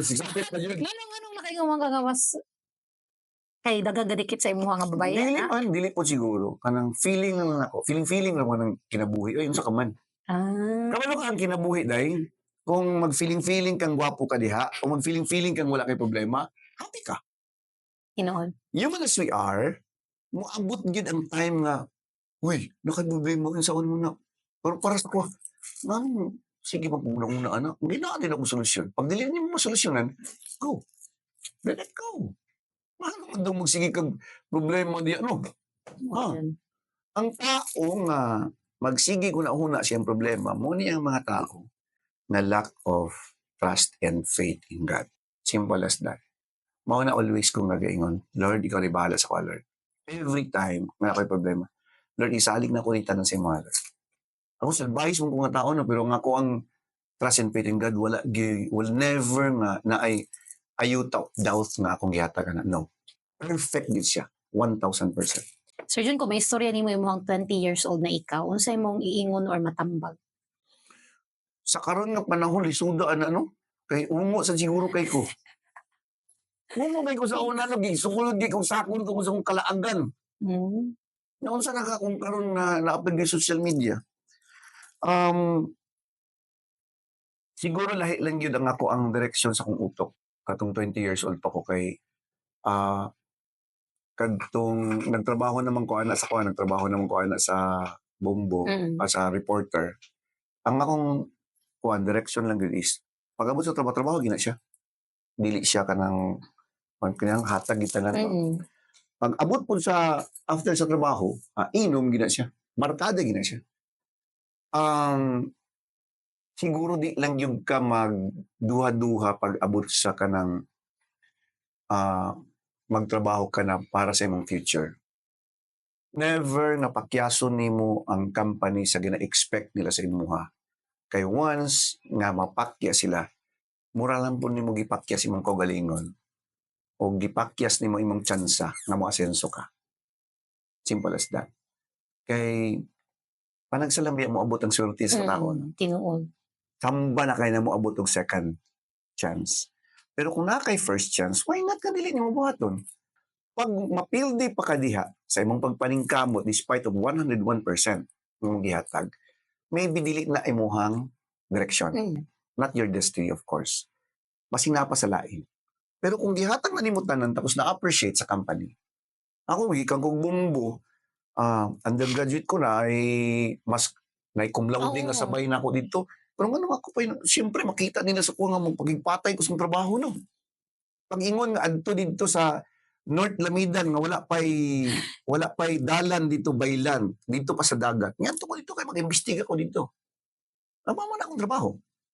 sex appeal na yun. Ganong nakaingaw ka mas kay dagagadikit sa imuha nga babae na? Dili po siguro. Kanang feeling lang ako. Feeling lang ako ng kinabuhi. Ay, yun sa kaman. Kamano ka ang kinabuhi, day? Kung mag-feeling kang gwapo ka diha, o mag-feeling kang wala kay problema, happy ka. Inoon. Human as we are, moabot gid ang time nga, uy, nakaproblema mo sa mo na. Pero para sa ko, sige magmuna anak. Hindi na natin ako solusyon. Pag dili mo solusyonan, go. Let it go. Ano daw magsige kag problema di ano? Ang tao nga magsige kung nauna siyang problema, mo niya ang mga tao na lack of trust and faith in God. Simple as that. Mao na always kong nagaingon, Lord, ikaw rin bahala sa ko, Lord. Every time na ako'y problema, Lord, isalig na ko rin tanong sa mga Lord. Ako salbahis mo kung nga tao na, pero nga ko ang trust and faith in God, will never nga na ay ayuta doubt nga akong gihata ka na. No. Perfect din siya. 1,000%. Sir Jun, kung may istorya ni mo yung mga 20 years old na ikaw, unsay mong iingon or matambag? Sa karon nga panahon, lisudaan na, no? Kay umo sa siguro kay ko. Umo kay ko sa una, no? Sukulod kay kong sakon ko sa kong kalaagan. Noon sa naka kung karon na naapag ng social media. Siguro lahi lang yun ang ako ang direksyon sa kong utok. Katong 20 years old pa ko kay kadtong nagtrabaho naman ko ana sa Bombo as a reporter. Ang akong direction lang yun is pag-abot sa trabaho gina siya. Dili siya kanang hatag gitanan. Pag-abot po sa after sa trabaho, inom gina siya. Markada gina siya. Siguro di lang yung ka magduha-duha pag-abot sa kanang magtrabaho ka na para sa imong future. Never napakyaso nimo ang company sa gina-expect nila sa imuha. Kay once nga mapakya sila, mura lang po nimo gipakyas imong kaugalingon o gipakyas nimo imong tsansa nga mo asenso ka. Simple as that. Kay panagsalambi mo abot ang swerte sa taon. Tinuod. Samba na kayo na mo abot ang second chance. Pero kung na kay first chance, why not ka dili mo buhaton? Pag mapildi pa ka diha sa imong pagpaningkamot despite of 101% ng gihatag, maybe dili na imuhang direksyon. Not your destiny, of course. Basing napasalain. Pero kung gihatag na nimo tanan tapos na-appreciate sa company, ako gikan kong bumbo, undergraduate ko na ay mas cum laude nga sabay na ako dito. Pero ano ako pa yun, siyempre makita nila sa kuha nga mong pagigpatay ko sa trabaho, no? Pag-ingon nga adto dito sa North Lamidan nga wala pa'y dalan dito baylan, dito pa sa dagat. Nganto ko dito kay mag-imbestiga ko dito. Aba man akong trabaho.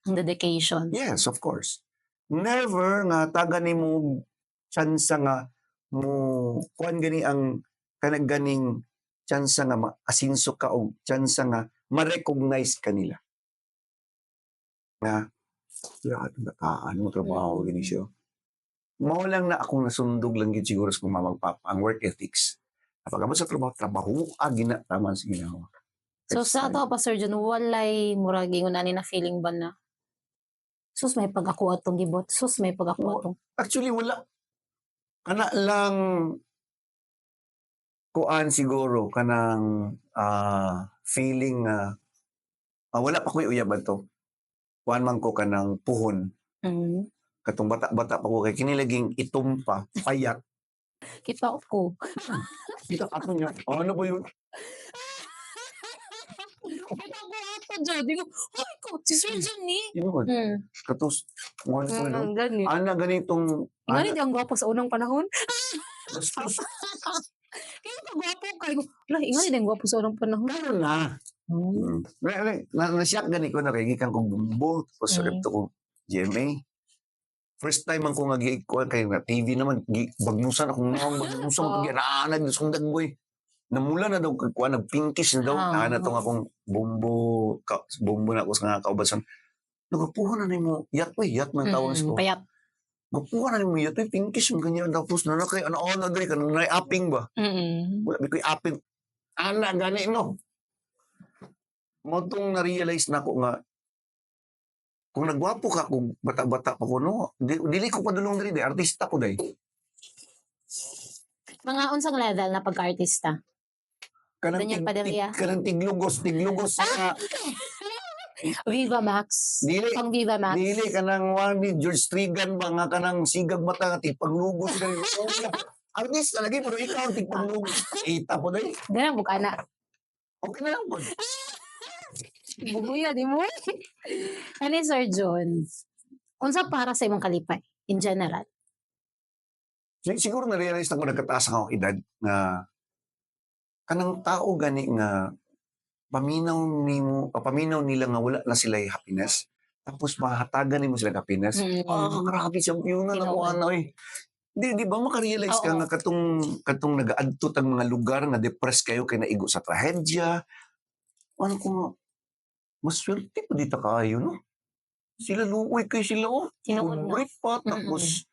Ang dedication. Yes, of course. Never nga taga nimo tsansa nga mo kuan gani ang kanang ganing tsansa nga maasinso ka og tsansa nga ma-recognize kanila. Na ano trabaho gani siya. Mao lang na akong nasundog lang gid siguro sa mama ug papa ang work ethics. Kapag sa trabaho gina taman sa ginawa. So sa ato pa Sir John, walay murag ingon ani na feeling ba na sus may pag-ako atong gibot. Sus may pag-ako atong. Actually wala. Kana lang kuan siguro kanang feeling wala pa ko'y uyab to. Kuan man ko kanang puhon. Katong bata-bata pa ko kay kini laging itumpa, payat. Kita ko. Kita ato niya. Ano ba yun? Kita ko ato dyan. Di ko, ay ko, si Sir John ni. Yun. Katos, ano ko yun? Ganit. Ana ganitong... Ganit ang gwapo sa unang panahon. Bastos. Kaya ka gwapo kayo. Wala, ingani din gwapo sa unang panahon. Gano'n na. Nasyak gani ko na kay gikan kong bumbo. Tapos ito ko GMA. First time ang ko nga giikuan kay na TV naman bagnusan akong naong bagnusan ko ginaanag sa dagboy. Namula na daw kuan nagpinkish na daw ana tong akong bumbo na ako sa kaubasan. Nagapuhan na nimo yat man tawag ko. Payat. Gapuhan na nimo yat pinkish mo ganyan tapos na kay ano diri kan na upping ba. Wala bi koy upping. Ana gani no. Mo tong na-realize na ko nga kung nagwapo ka, kung bata-bata pa ko, no, dili ko padulong diri, artista ko day. Mga unsang level na pagka-artista? Kanang tiglugos sa Viva Max. Dili. Pang Viva Max. Dili kanang ni George Strigan ba nga kanang sigag mata nga tigpaglugos kay. Artista lagi pero ikaw tigpaglugos. Ita po day. Ganang bukana. Okay na lang po. Bubuya di mo. Ano Sir John? Unsa para sa imong kalipay in general? Siguro na-realize na ko nagkataas akong edad na kanang tao gani nga paminaw nila nga wala na sila happiness. Tapos mahatagan nimo sila happiness. Grabe champion na ako ano eh. Di ba makarealize ka nga katong nag-aadto tang mga lugar nga depressed kayo kay naigo sa trahedya. Ano ko mas swerte pa dito kayo, no? Sila luoy kayo sila, Pobre pa, tapos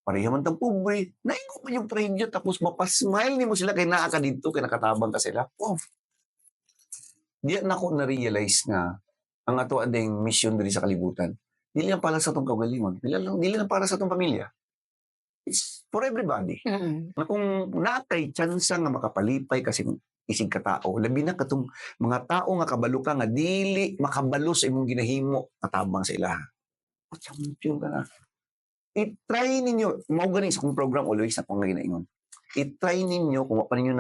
pareha man tang pobre. Naigo pa yung trahedya, tapos mapasmile ni mo sila kay naa ka dito, kay nakatabang ka sila. Di na ako na-realize nga ang ato ading mission diri sa kalibutan. Dili lang para sa itong kaugalingon. Dili lang para sa itong pamilya. It's for everybody. Na kung nakay tsansa nga makapalipay kasi isig ka tao. Labi na katong mga tao nga kabalo ka nga dili makabalo sa imong ginahimo katabang sa ilaha. Champion ka na. I-try ninyo. Mao gani sa kong program always na kung nga ginaingon. I-try ninyo kung pa ninyo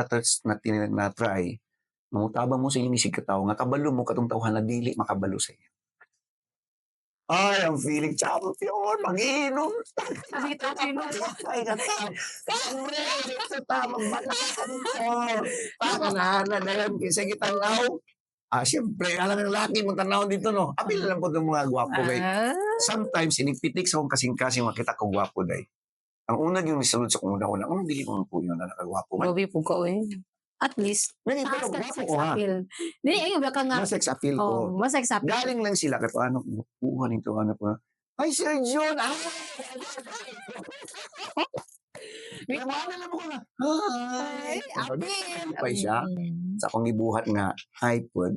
na-try. Mangutabang mo sa inyong isig ka tao nga kabalo mo katong tawhan na dili makabalo sa inyo. Ay, I'm feeling champion. Mag-inom. Ay, sa tamang batasan ko. Pakanahan na yan. Kasi kitanaw. Siyempre, alam ng laki mong tanaw dito, no? Apil lang po ng mga gwapo, guys. Sometimes, inipitik sa kong kasing-kasing makita ko gwapo, day. Ang una yung misalod sa kong una-una, hindi ko po yun na nakagwapo. Grabe po ka, At least, pero gwapo ko, ha? Dili, ayun, baka nga. Mas sex appeal ko. Mas sex appeal. Galing lang sila, kaya paano, kuha nito, ano po. Ay, Sir John! Kaya mga alam ko nga, Ay, apil. pa siya. Sa akong gibuhat nga iPod.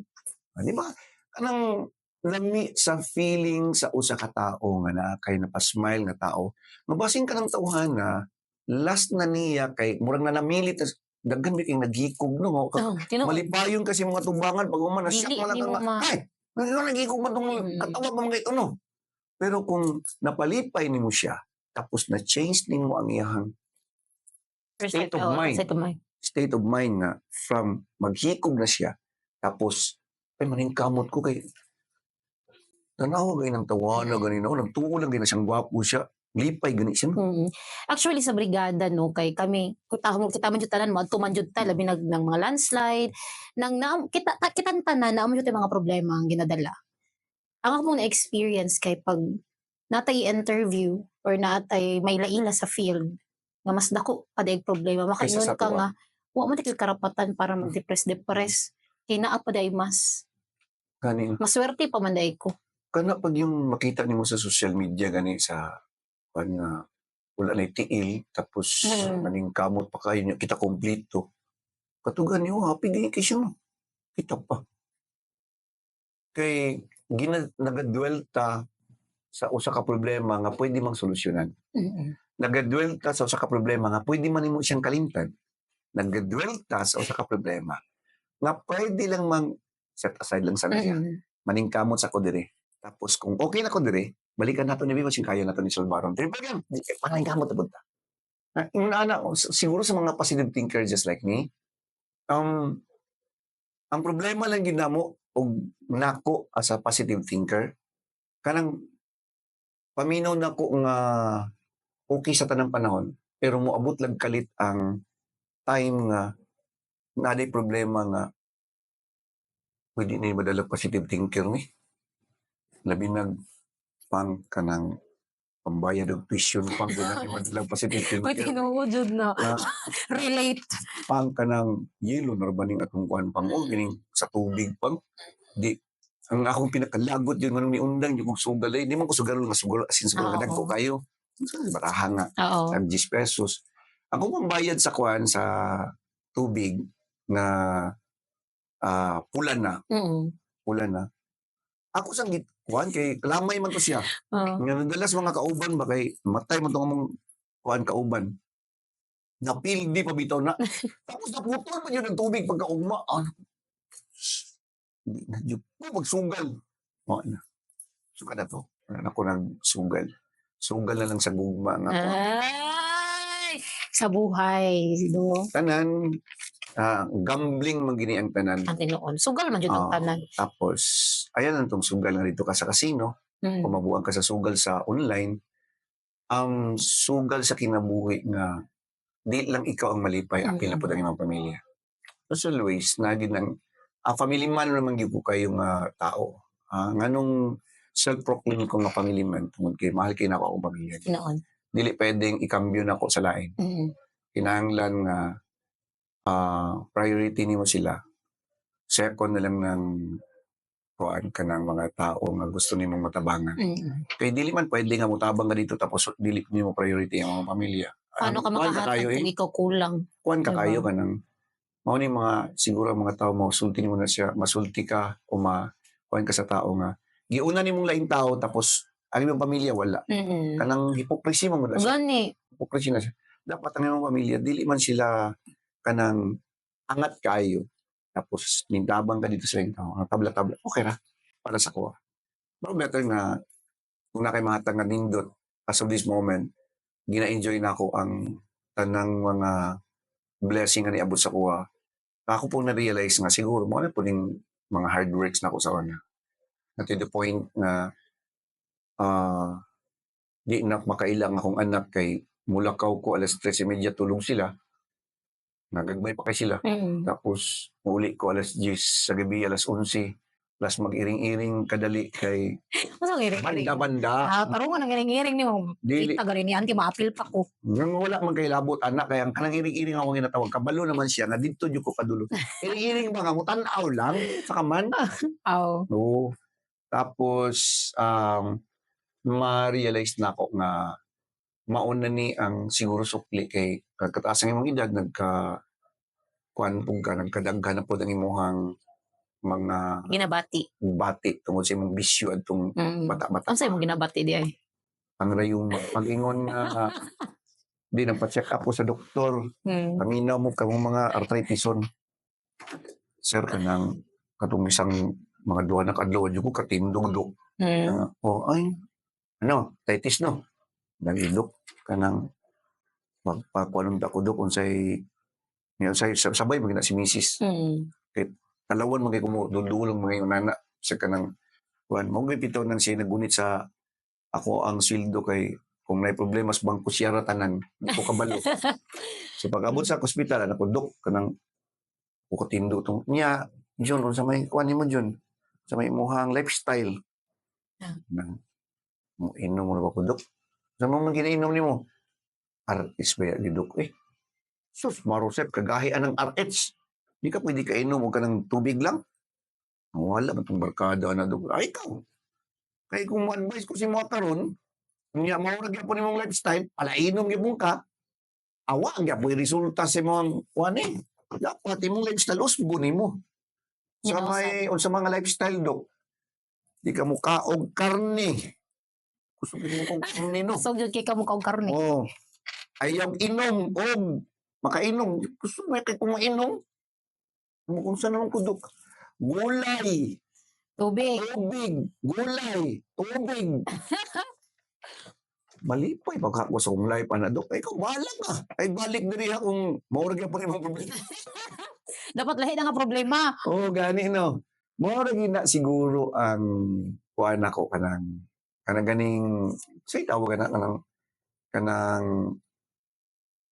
Di ba? Kanang lami sa feeling sa usa ka tao nga na kay napasmile nga tao. Mabasing ka ng tauhan na last na niya kay murag na namilit daghan mi kay naghikog no. Oh, tinuod. Malipayon kasi mga tubangan pag uma na Dili shock man ni mo lang ma- ay, ano naghikog man tong katawag mo mga ito no. Pero kung napalipay nimo siya tapos na change nimo ang iyang state of mind. State of mind. State of mind nga from maghikog na siya tapos ay maningkamot ko kay tanaw gay nang tawana ganina nagtuo lang gay na siyang gwapo siya lipay gani siya no? Mm. Actually sa brigada no kay kami kita man jud tanan mo tuman jud ta labi ng mga landslide nang kita tanan na jud mga problema ang ginadala. Ang ako na experience kay pag natay interview or natay may laila sa field nga mas dako pa daig problema Kaysa sa makaingon ka tuwa. nga wa man kay karapatan para mag-depress kay naa pa day mas Gani maswerte pa man day ko. kana pag yung makita nimo sa social media gani sa nga wala na tiil tapos maningkamot pa kayo niya kita kompleto katugan niyo happy din kay siya no? Kita pa kay nagadwelta sa usa ka problema nga pwede mang solusyonan. Nagadwelta sa usa ka problema nga pwede man nimo siyang kalimtan. Nagadwelta sa usa ka problema nga pwede lang mang set aside lang sana siya. Maningkamot sa ko dire. Tapos kung okay na ko dire, balikan nato ni Vivo sing kaya nato ni Solvaron. Dire pa yan. Maningkamot na punta. Yung siguro sa mga positive thinker just like me, ang problema lang ginamo og nako as a positive thinker kanang paminaw nako nga okay sa tanang panahon pero moabot lang kalit ang time nga naday problema nga pwede na madala positive thinker ni labi nag pang kanang pambayad og tuition pang na madala positive Uy, thinker tinuod jud na. Relate. pang kanang yelo narbaning atong kuan pang o gining sa tubig pang di ang akong pinakalagot yun manong ni undang yung sugal ay di man ko sugal nga sugal asin sugal nga dagko kayo baraha nga Oo. tag 10 pesos ako pambayad sa kuan sa tubig na pula na ako sang kuan kay lamay man to siya Oo. nga nadalas mga kauban ba kay matay man tong among kuan kauban napildi pa bitaw na tapos naputol pa yun ng tubig pagkaugma hindi na yun magsugal na suka na to ako nang sugal na lang sa gugma nga ako Ay! Sa buhay. Do. tanan gambling magini ang tanan Ang tinuod. Sugal man jud ang tanan. tapos ayan ang tong sugal nga dito ka sa casino kung mabuang ka sa sugal sa online ang sugal sa kinabuhi nga di lang ikaw ang malipay apil na po ang imong pamilya as always nagin ang family man naman gyud ko kayo nga tao nganong self-proclaim ko nga family man tungod kay mahal kay nako akong pamilya Tinuod. dili pwedeng ikambyo nako sa lain kinahanglan nga priority nimo sila second na lang ng kuan ka ng mga tao nga gusto nimong matabangan kay dili man pwede nga mutabang ka dito tapos dili nimo priority ang mga pamilya Paano ka makahatag kung ikaw kulang? kuan ka kayo ka ng mao ni mga siguro mga tao masulti nimo na siya masulti ka o kuan ka sa tao nga giuna nimong laing tao tapos ang imong pamilya wala kanang hypocrisy mo na siya Gani. hypocrisy na siya dapat ang imong pamilya dili man sila kanang angat kayo tapos nintabang ka dito sa laing tao ang tabla-tabla okay ra para sa kuha pero better nga kung na kay mahatag nga nindot as of this moment gina-enjoy na ako ang tanang mga blessing nga niabot sa kuha ako po na-realize nga siguro mo na po ning mga hard works na ako sa kanya na to the point na di na makailang akong anak kay mulakaw ko alas 3:30 tulog sila nagagbay pa kay sila tapos uli ko alas 10 sa gabi alas 11 plus mag-iring-iring kadali kay Masa ngiring-iring? banda-banda Tarungan ang ngiring-iring ni mo. Dili. Kita garin ni auntie maapil pa ko. nang wala man kay labot anak kaya ang kanang iring-iring ako ginatawag kabalo naman siya nga dito jud ko kadulo iring-iring ba nga mo tan-aw lang sa kaman Oo. no tapos ma-realize na ako nga mauna ni ang siguro sukli kay kataas ang imong edad kuan pug ka nagkadaghan na pud ang imuhang mga Ginabati. bati tungod sa imong bisyo adtong bata-bata. Ano sa'yo mo ginabati di ay? Ang rayong pag-ingon nga di nagpa-check up ko sa doktor. Paminaw mo kamong mga arthritison. Sir, kanang katong isang mga duha na kadlaw jud ko katindog do. Ay, arthritis no. Nagidok kanang magpakuanon ta ko dok unsay sabay magina si Mrs. Talawan magay ko dudulong mga nana sa kanang kuan mo pito nang siya nagunit sa ako ang sweldo kay kung may problema sa bangko siya tanan di ko kabalo. So pag-abot sa ospital ako dok kanang ko katindo tong niya John sa may kuan nimo John sa may imuhang lifestyle. Nang mo inom mo ba ko dok? Sa mga ginainom nimo RX ba ya dok sus marusep kagahian ng RH. Di ka pwede kainom o ka ng tubig lang. Wala man itong barkada na dok. Ay ikaw. Kaya kung ma-advise ko si mga karon, niya maurag yan po ni mong lifestyle, palainom gipon ka, awa ang po resulta sa mga kuwan dapat imong lifestyle usbo nimo. Sa mga lifestyle dok, di ka mukha og karne. Gusto ko kong karne no. So, yun kay ka mukha og karne. Oh. Ayaw inom og makainom. Gusto mo kay kung mainom. Kung saan naman ko dok. Gulay. Tubig. Gulay. Tubig. Malipay pagka ko sa umlay pa na dok. Ay, ikaw bahala ka. Ay, balik diri ha kung maurag yan po rin mga problema. Dapat lahi na nga problema. Oo, gani no. Maurag na siguro ang kuhaan ako kanang ganing say tawag kanang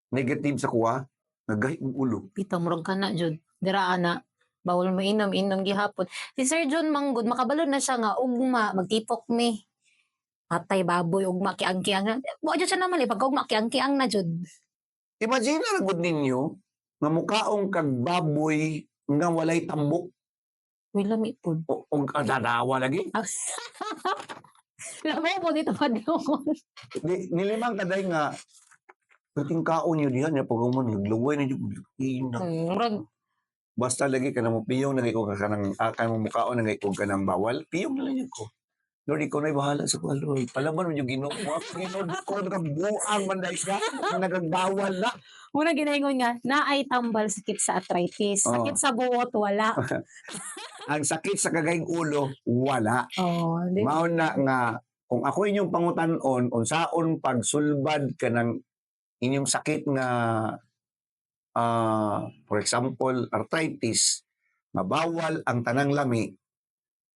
negative sa kuha nagahit ng ulo. Pita murag ka na jud. Dira ana. Bawal mo inom gihapon. Si Sir John Manggod makabalo na siya nga ugma magtipok mi. Patay baboy ugma kiang-kiang. Mo jud siya naman pagka ugma kiang-kiang na jud. Imagine na gud ninyo nga mukaong kag baboy nga walay tambok Uy, lami po. o dadawa lagi. Lami po dito pa doon. Nilimang kaday nga kating kaon niyo dihan ya pagumon nagluway na jud ina. Murag Basta lagi ka na mo piyong lagi ko ka kanang akan mo mukaon lagi ko kanang bawal piyong na lang ko. Lord, ikaw na'y bahala sa kuha, Lord. Palaman mo yung ginoo mo. Ginoo ko, nakabuang manday ka. Nagagbawal na. muna ginaingon nga, naay tambal sakit sa arthritis. Sakit sa buot, wala. Ang sakit sa kagayng ulo, wala. Di ba? Mao na nga, kung ako inyong pangutanon, unsaon pagsulbad ka ng inyong sakit nga, for example, arthritis, mabawal ang tanang lami,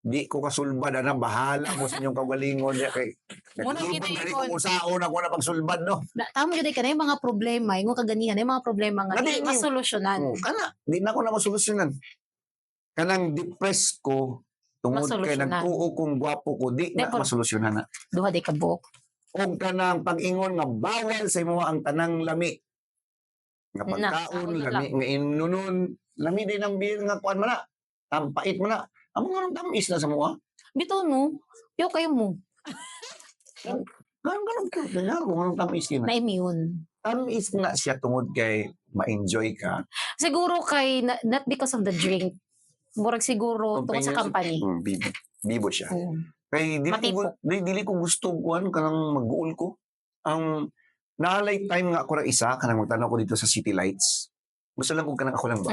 di ko kasulbad na bahala mo sa inyong kagalingon niya kay Muna nagtulog ginaingon. kung usaon ako na pagsulbad no. Tama yun ka na yung mga problema, yung kaganihan, yung mga problema nga, Nadi- di masolusyonan. Kana di na ako na masolusyonan. Kanang depressed ko tungod kay Masolusyonan. nagtuo kong gwapo ko di na Pero- masolusyonan na. Duha di ka buok. Og kanang pag-ingon nga bawal sa imo ang tanang lami. Nga Na, pagkaon ako na lami nga inunon lami din ang beer nga kuan man na. Tampait man na. Amo nga tamis na sa mo. Bito no, yo kayo mo, Ganun ko kaya kung tamis kina. na-immune. Tamis na siya tungod kay ma-enjoy ka. Siguro kay, not because of the drink. Murag siguro tungkol sa company. Bibo siya. Mm. Kay dili ko gusto kuan kanang mag-uol ko. Ang naalay time nga ako ra isa kanang magtanaw ko dito sa City Lights. Gusto lang ko kanang ako lang ba.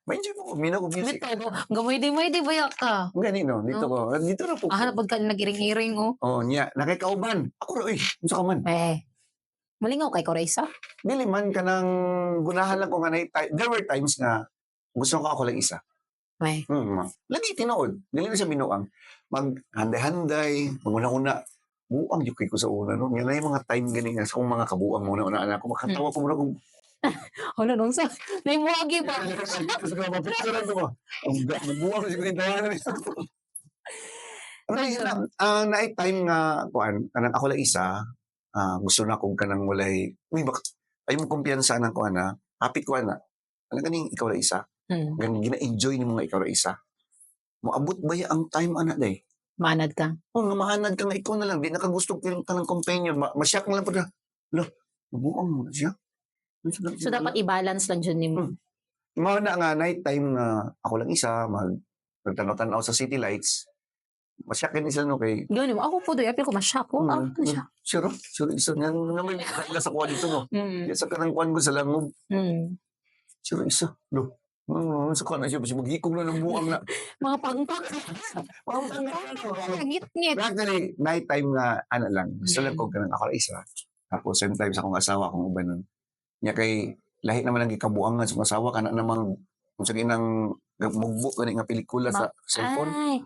Ma-enjoy ko mina ko music. Bito, gamoy di baya ka. Gani no, dito ko. Dito ra po. Pag ka nag-iring-iring oh. Oh, nya nakikauban. Ako ra unsa ka man? Malingaw kay Koresa. Dili man kanang gunahan lang ko nga there were times nga gusto ko ako lang isa. Lagi tinuod. Dili na siya binuang. Mag-handay-handay, maguna-una. Buang yung ko sa una. No? Yan na yung mga time gani nga sa kong mga kabuang muna una anak ko. Makatawa ko muna kung Ano nung sa? Naimuagi ba? sa mga mapicturean ko ba? Ang buang na siguro yung tawanan niya. Naay time nga, kuan, kanang ako lang isa, gusto na kong kanang walay, ay mo kumpiyansa ng kuan na, hapit kuan na, alam kaning ikaw lang isa, ganing gina-enjoy ni mga ikaw lang isa. Moabot ba ang time ana day? Manad ka. Nga mahanad ka nga ikaw na lang, di nakagusto ka ng companion, masyak na lang po na, Nabuang mo na siya. So, dapat i-balance lang dyan ni mo. Mga na nga, night time na ako lang isa, magtanaw-tanaw sa city lights. Masyakin isa no kay... Gano'n mo. Ako po doon, apil ko masya ko. Ano siya? Sure, isa nga naman ila sa kuwan dito no. Sa kanang kuwan ko sa langob. Sure, isa. Sa kuwan na siya, maghikog na ng buang na. Mga pangpak. Ngit-ngit. Actually, night time na, lang, gusto lang ko kanang ako lang isa. Tapos, same time sa akong asawa, akong uban nun. Nya kay, lahi naman ang ikabuangan sa akong asawa, kana namang, kung sa ginang, mugbo ka nga pelikula sa cellphone. Ay.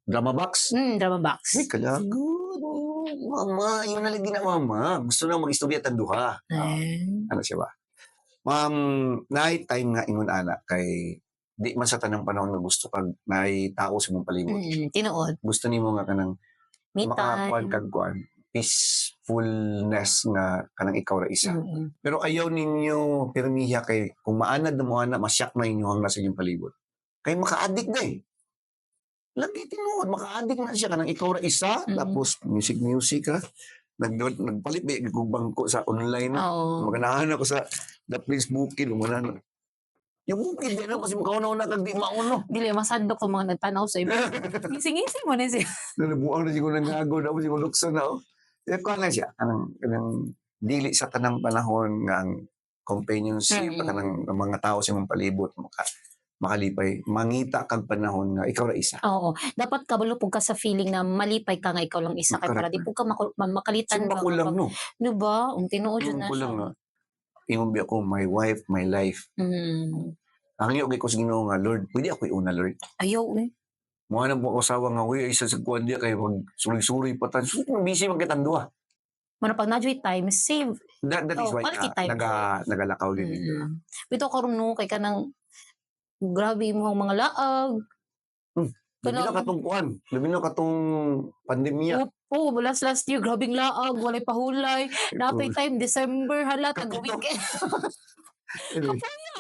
Drama box. Drama box. Ay, kalagod. Mama, yun na lagi na mama. Gusto na mag-istorya tanduha. Ano siya ba? Ma'am, night time nga ingon ana kay di man sa tanang panahon nga gusto kag naay tao sa mong palibot. Tinuod. Gusto nimo nga kanang Me makakuan time. kag kuan peacefulness nga kanang ikaw ra isa. Pero ayaw ninyo pirmiha kay kung maanad na mo ana masyak na inyo ang nasa inyong palibot. Kay maka-addict na eh. Lagi tinuod, maka-addict na siya kanang ikaw ra isa, tapos music ka. Nagpalit ba yung bangko sa online. Maganahan ako sa the Prince Bukid. Yung Bukid, di na kasi makauna-una kag di mauno. Dili, masandok ko mga nagtanaw sa iyo. Ngising-ngising mo na siya. Nalabuang na siguro nangago na ako, siguro lukso na ako. Kaya kuha lang siya, kanang dili sa tanang panahon nga ang companionship, kanang mga tao sa mong palibot, makalipay, mangita kag panahon nga ikaw ra isa. Oo. Dapat kabalo po ka sa feeling na malipay ka nga ikaw lang isa. Kaya para di po ka makalitan Simba ko lang, no? Diba? Tinuod yun na Ko lang siya. nga. Ingumbi ako, my wife, my life. Ang iyo ko sa Ginoo nga, Lord, pwede ako iuna, Lord. Ayaw eh. Mga nang po asawa nga, uy, isa sa kuwan diya, kaya mag suri-suri patan. So, busy magkitang duha. Mano pag na-joy time, save. That is why quality time. nagalakaw din. Ito karon no, kay kanang grabe mo ang mga laag. Labi na katong kuwan. Labi na katong pandemya. Last year, grabing laag, walay pahulay. Napay time, December, hala, tag-weekend.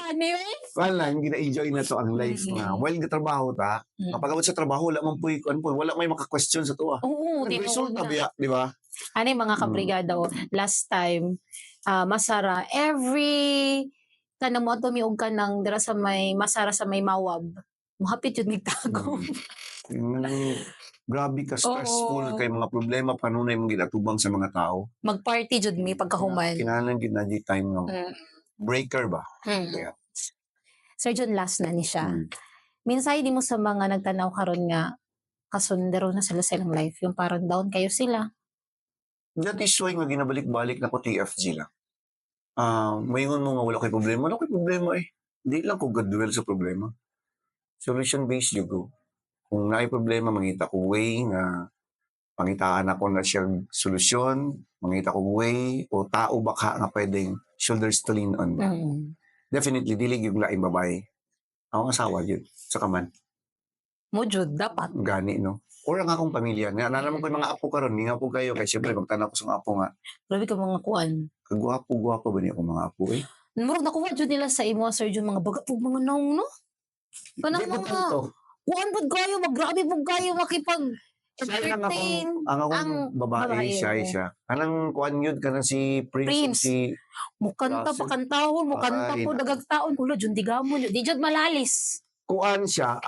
Anyway. Wala, gina-enjoy na to ang life nga. While trabaho ta, kapag sa trabaho, wala man puy, wala may maka-question sa to. Oo, result na biya, di ba? Ano mga kabrigada, last time, Masara, every kanang mo tumiog ka ng dira sa may Masara sa may Mawab, mahapit yun nagtago. Grabe ka stressful kay mga problema kanunay mong ginatubang sa mga tao. Mag-party jud mi pagkahuman. Kinahanglan gid na di time ng breaker ba. Yeah. Sir John, last na ni siya. Minsan di mo sa mga nagtanaw karon nga kasundero na sila sa ilang life, yung parang down kayo sila. That is why nga ginabalik-balik na ko TFG lang. Mayingon mo nga wala kay problema. Wala kay problema eh. Hindi lang ko gadwell sa problema. Solution-based you go. Kung naay problema, mangita ko way nga pangitaan ako na siyang solusyon, mangita ko way o tao baka nga pwedeng shoulders to lean on. Definitely, dilig yung laing babae. Ako ang asawa yun. Sa kaman. Mo jud dapat. Gani, no? Or ang akong pamilya. Naman ko yung mga apo karon, nga po kayo. Kaya siyempre, magtanong ko sa mga apo nga. Grabe ka mga kuan. Kagwapo-gwapo ba niya akong mga apo eh? Murag nakuha jud nila sa imo, Sir John, mga baga po mga naong, no? Kanang mga kuan pud kayo, maggrabe pud kayo makipag entertain. Ang akong babae, siya. Kanang kuan yun, kanang si Prince. Si mukanta pa kantahon, mukanta po dagagtaon. Kulo, jud digamon. Di jud malalis. Kuan siya,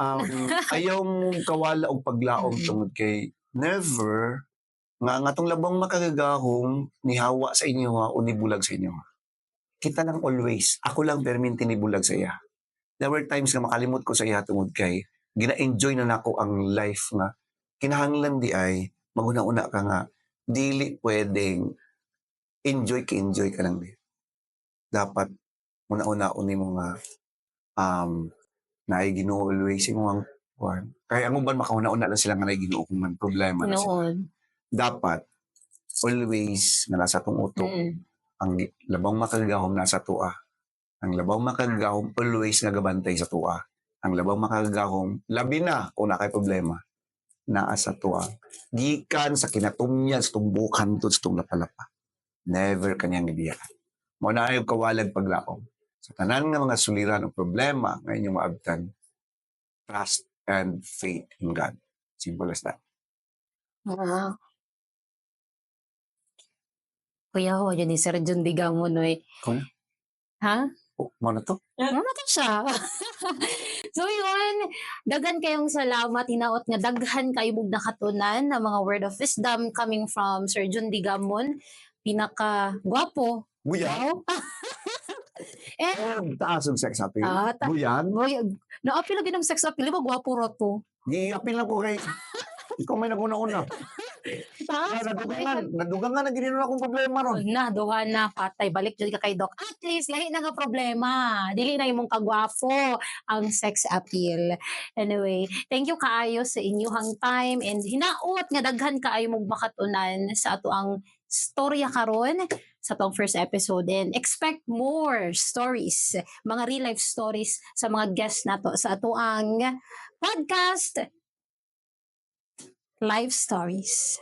ayaw mong kawala og paglaom tungod kay never nga atong labang makagagahom ni hawa sa inyo o ni bulag sa inyo. Kita lang always. Ako lang perminti ni bulag sa iya. There were times nga makalimot ko sa iya tungod kay gina-enjoy na nako ang life nga kinahanglan di ay maguna-una ka nga dili pwedeng enjoy ka lang di. Dapat una-una uni mo nga naay Ginoo always mo ang kuan. Kaya ang uban makauna-una lang sila nga naay Ginoo kung man problema na sila. Dapat always nga nasa tong utok ang labang makagahom nasa tuwa. Ang labang makagahom always nga gabantay sa tuwa. Ang labang makagahom labi na kung nakay problema naa sa tuwa. Gikan sa kinatumyan sa tumbukan to sa lapalapa. Never kanyang ibiyaan. Mo na ayaw kawalag paglaom. Sa tanan nga mga suliran o problema nga inyong maabtan, trust and faith in God. Simple as that. Kuya ho, yun ni Sir Jun Digamon eh. Kuya? Ha? Oh, mana to? Ano to siya? So yun, daghan kayong salamat, hinaot nga daghan kayo mong nakatunan na mga word of wisdom coming from Sir Jun Digamon. Pinaka gwapo. Buyag? Wow. Eh, Taas ang sex appeal. ta- Buyag? boy, naapil lagi ng sex appeal, di ba gwapo ro to? Gi-appeal lang ko kay... Ikaw may naguna-una. Taas, Nadugang nga na ginino na akong problema ron. na, duha na, patay, balik dyan ka kay Doc. At least, lahi na nga problema. Dili na imong kagwapo ang sex appeal. Anyway, thank you kaayo sa inyong time and hinaot nga daghan kaayo mong makatunan sa ato ang storya karon sa tong first episode and expect more stories, mga real life stories sa mga guests nato sa ato ang podcast Life Stories.